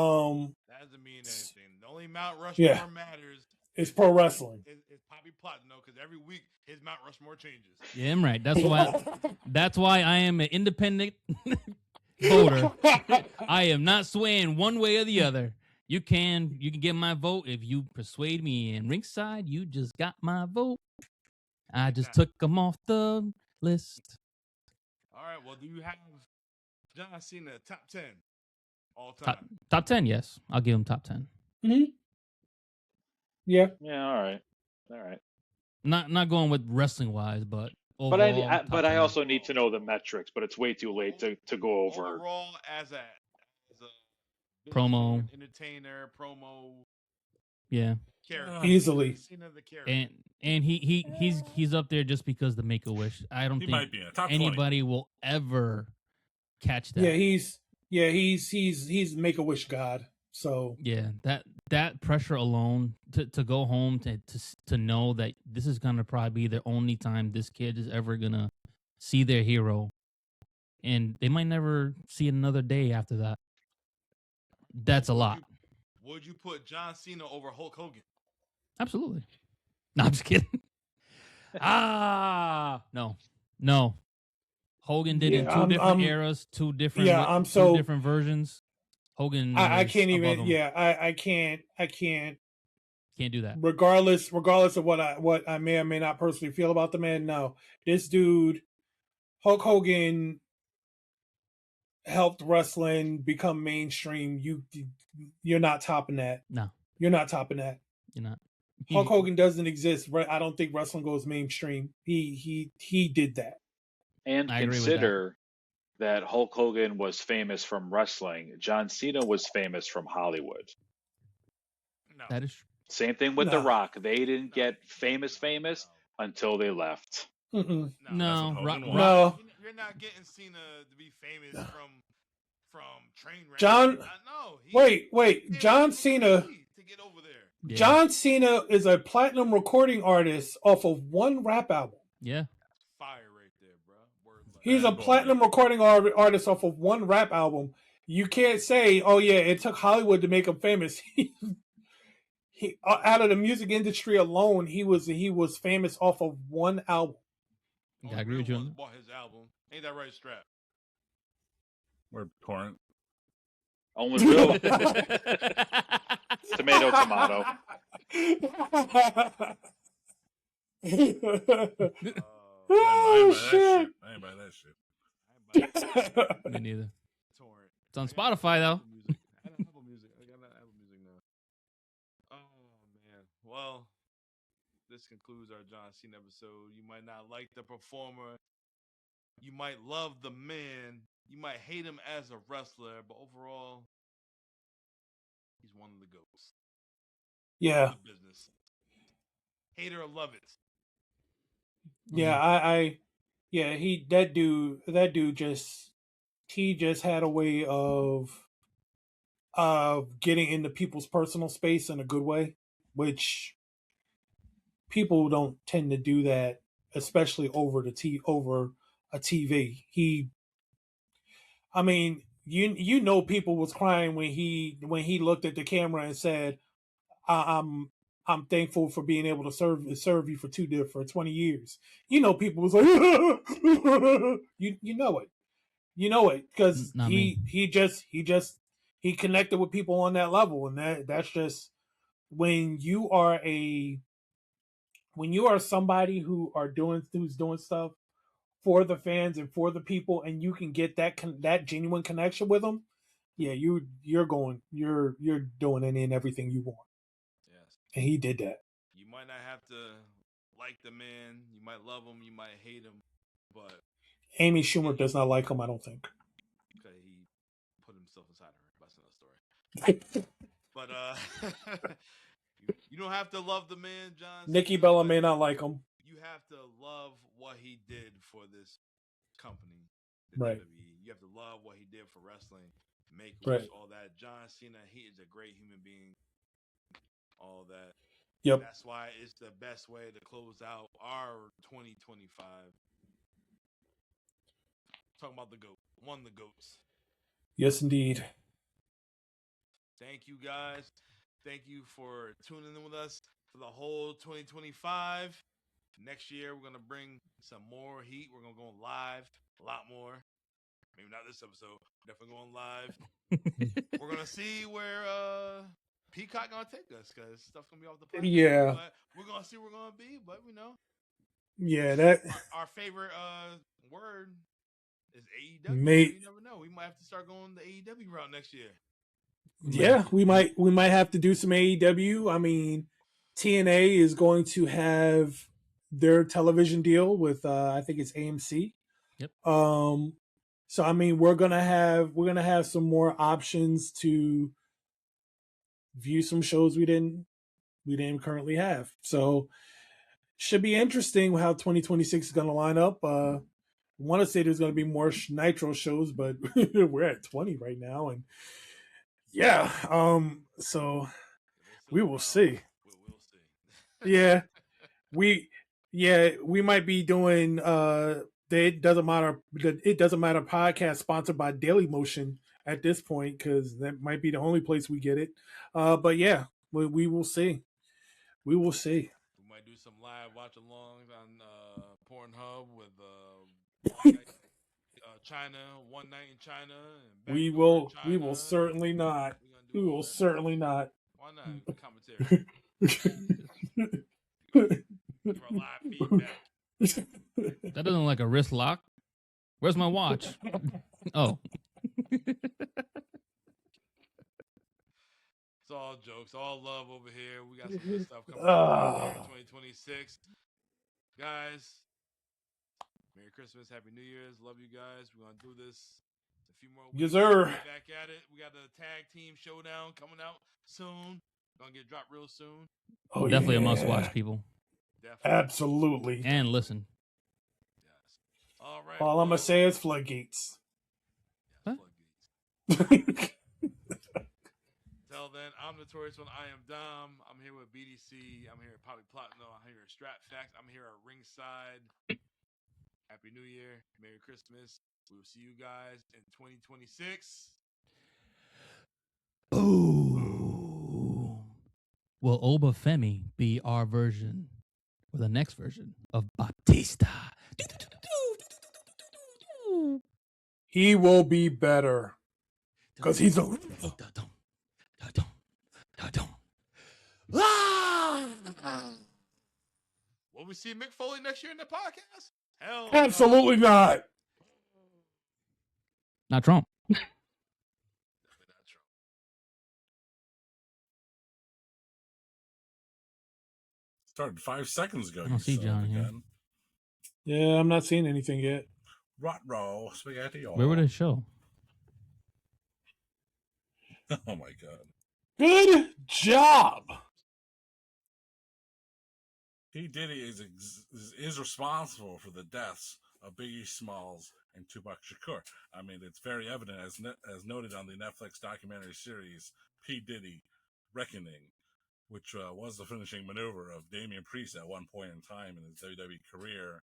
doesn't mean anything. The only Mount Rushmore matters. It's pro wrestling. It's Poppy Platinum because every week his Mount Rushmore changes. Yeah, I'm right. That's why I am an independent voter. I am not swaying one way or the other. You can get my vote if you persuade me. And ringside, you just got my vote. I just took them off the list. All right. Well, do you have John Cena top 10 all time? Top 10, yes. I'll give him top 10. Mm-hmm. Yeah. Yeah. All right. Not going with wrestling wise, but But overall, I also need to know the metrics. But it's way too late to go over. Overall, as a promo, entertainer, promo, yeah, character, easily. Cena the character, and he's up there just because the Make-A-Wish. I don't He think might be in the top 20. anybody will ever catch that. He's Make-A-Wish god. So yeah, that pressure alone to go home to know that this is gonna probably be the only time this kid is ever gonna see their hero, and they might never see it another day after that. That's a lot. Would you put John Cena over Hulk Hogan? Absolutely. No, I'm just kidding. No. Hogan did in two different eras, two different versions. Hogan, I can't even. Him. Yeah, I can't. Can't do that. Regardless of what I may or may not personally feel about the man. No, this dude, Hulk Hogan, helped wrestling become mainstream. You're not topping that. No, you're not topping that. You're not. Hulk Hogan doesn't exist. I don't think wrestling goes mainstream. He did that. And consider that Hulk Hogan was famous from wrestling. John Cena was famous from Hollywood. No. That is same thing with The Rock. They didn't get famous until they left. Mm-mm. No. You're not getting Cena to be famous from Trainwreck. John. No. Wait. John Cena. To get over there. Yeah. John Cena is a platinum recording artist off of one rap album. Yeah. Fire right there, bro. He's a platinum recording artist off of one rap album. You can't say, "Oh yeah, it took Hollywood to make him famous." He out of the music industry alone, he was famous off of one album. I agree with you. Bought his album. Ain't that right, Strap? We're torrent. Almost Bill. Tomato. Oh shit! I ain't buy that shit. Me neither. Torrent. It's on Spotify though. I got Apple Music. I got Apple Music now. Oh man. Well, this concludes our John Cena episode. You might not like the performer. You might love the man. You might hate him as a wrestler, but overall, he's one of the GOATs. Yeah. Business. Hate it or love it. Yeah, that dude just had a way of of getting into people's personal space in a good way, which people don't tend to do that, especially over a TV. I mean, you know, people was crying when he looked at the camera and said, I'm thankful for being able to serve you for 20 years. You know, people was like, you know it because Not me. he connected with people on that level, and that's just when you are somebody who's doing stuff for the fans and for the people, and you can get that genuine connection with them. Yeah, you're doing any and everything you want, Yes. and he did that. You might not have to like the man. You might love him. You might hate him. But Amy Schumer does not like him, I don't think. okay, he put himself inside her. That's another story. But you don't have to love the man, John. Nikki Cena, Bella but may not like him. you have to love what he did for this company, the Right. WWE. You have to love what he did for wrestling, make Right. all that. John Cena, he is a great human being. All that. Yep. That's why it's the best way to close out our 2025. Talking about the GOAT. One of the GOATs. Yes, indeed. Thank you, guys. Thank you for tuning in with us for the whole 2025. Next year, we're going to bring some more heat. We're going to go live a lot more. Maybe not this episode. Definitely going live. We're going to see where Peacock going to take us because stuff's going to be off the platform. Yeah. But we're going to see where we're going to be. But, Yeah, that our favorite word is AEW. Mate. So you never know. We might have to start going the AEW route next year. Yeah, we might have to do some AEW. I mean, TNA is going to have their television deal with I think it's AMC. Yep. So I mean, we're gonna have some more options to view some shows we didn't currently have. So should be interesting how 2026 is going to line up. I want to say there's going to be more Nitro shows, but we're at 20 right now, and yeah. So we will see. We'll see. Yeah, we might be doing it doesn't matter podcast sponsored by Daily Motion at this point because that might be the only place we get it. But yeah, we will see. We will see. We might do some live watch alongs on Pornhub with one night, China, one night in China. And We Backdoor in will China. certainly not. We're gonna do We all will that certainly stuff. not. Why not? Commentary. Give our live feedback. That doesn't look like a wrist lock. Where's my watch? Oh. It's all jokes, all love over here. We got some good stuff coming up in 2026. Guys, Merry Christmas, Happy New Year's. Love you guys. We're going to do this a few more weeks. Yes, sir. Get back at it. We got the tag team showdown coming out soon. Going to get dropped real soon. Oh, Definitely yeah. a must watch, people. Definitely. Absolutely. And listen. Yes. All right. All I'm going to say is floodgates. Yes, Huh? floodgates. Till then, I'm Notorious One. I am Dom. I'm here with BDC. I'm here at Poly Platinum. I'm here at Strat Facts. I'm here at Ringside. Happy New Year. Merry Christmas. We will see you guys in 2026. Ooh. Will Obafemi be our version or the next version of Batista? He will be better because he's a... Will we see Mick Foley next year in the podcast? Hell Absolutely not. Not Trump. Definitely not Trump. Started 5 seconds ago. I don't see John here. Yeah, I'm not seeing anything yet. Rot roll, spaghetti. Where would it show? Oh my god. Good job. He did is responsible for the deaths of Biggie Smalls and Tupac Shakur. I mean, it's very evident, as noted on the Netflix documentary series P. Diddy Reckoning, which was the finishing maneuver of Damian Priest at one point in time in his WWE career.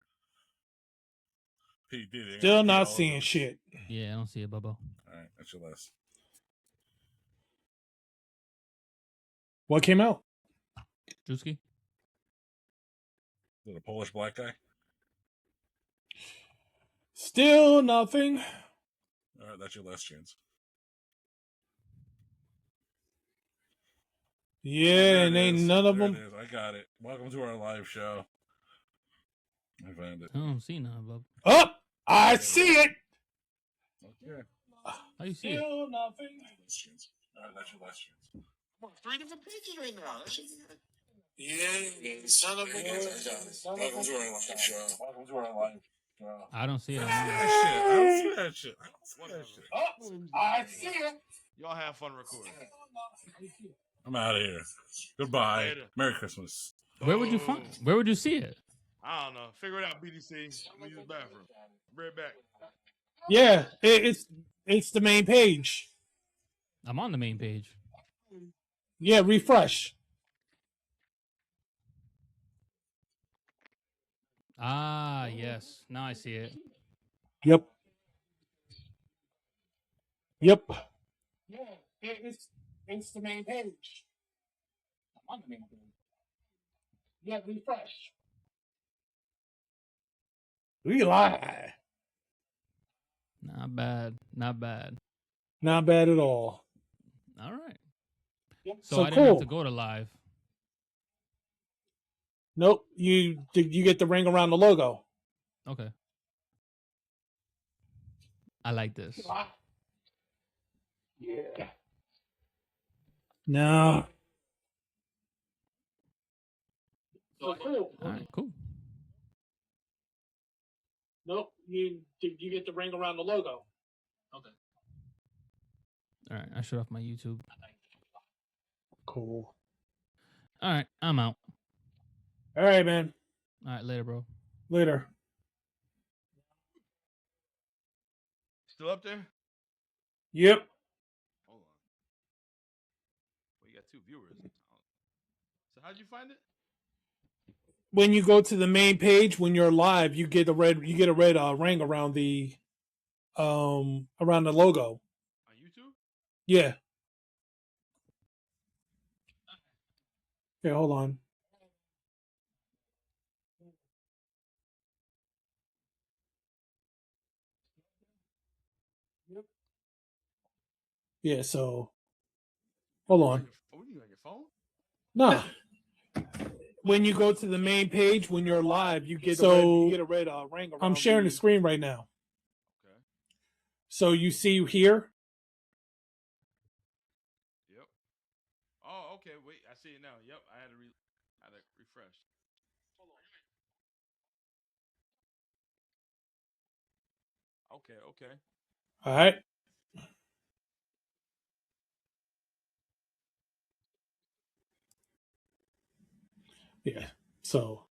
P. Diddy. Still not seeing shit. Yeah, I don't see it, Bubbo. All right, that's your list. What came out? Drewski? Is it a Polish black guy? Still nothing. All right, that's your last chance. Yeah, and ain't none of them. I got it. Welcome to our live show. I found it. I don't see none, Bub. Oh, I see it. Okay. How you see it? Still nothing. All right, that's your last chance. 3 different pages right now. Yeah, son of a Welcome to our live show. Welcome to our live show. I don't see it. I don't see that shit. I don't see that shit. Oh, I see it. Y'all have fun recording. I'm out of here. Goodbye. Later. Merry Christmas. Where would you find? Where would you see it? I don't know. Figure it out, BDC. I'm gonna use the bathroom. Be right back. Yeah, it's the main page. I'm on the main page. Yeah, refresh. Ah, yes. Now I see it. Yep. Yeah, it's the main page. I'm on the main page. Yeah, refresh. We lie. Not bad. Not bad. Not bad at all. All right. Yep. So, So I didn't cool. have to go to live. Nope. You get the ring around the logo. Okay. I like this. Yeah. No. So cool. All right, cool. Nope. You get the ring around the logo. Okay. All right, I shut off my YouTube. Cool. All right, I'm out. All right, man. All right, later, bro. Later. Still up there? Yep. Hold on. Well, you got 2 viewers. So how'd you find it? When you go to the main page, when you're live, you get a red ring around the logo. On YouTube? Yeah. Okay, hold on. Yeah, so hold on. What are you on your phone? Nah. When you go to the main page, when you're live, you get a red ring around. I'm sharing the screen right now. Okay. So you see here? Yep. Oh, okay. Wait, I see it now. Yep, I had to refresh. Okay. All right. Yeah. So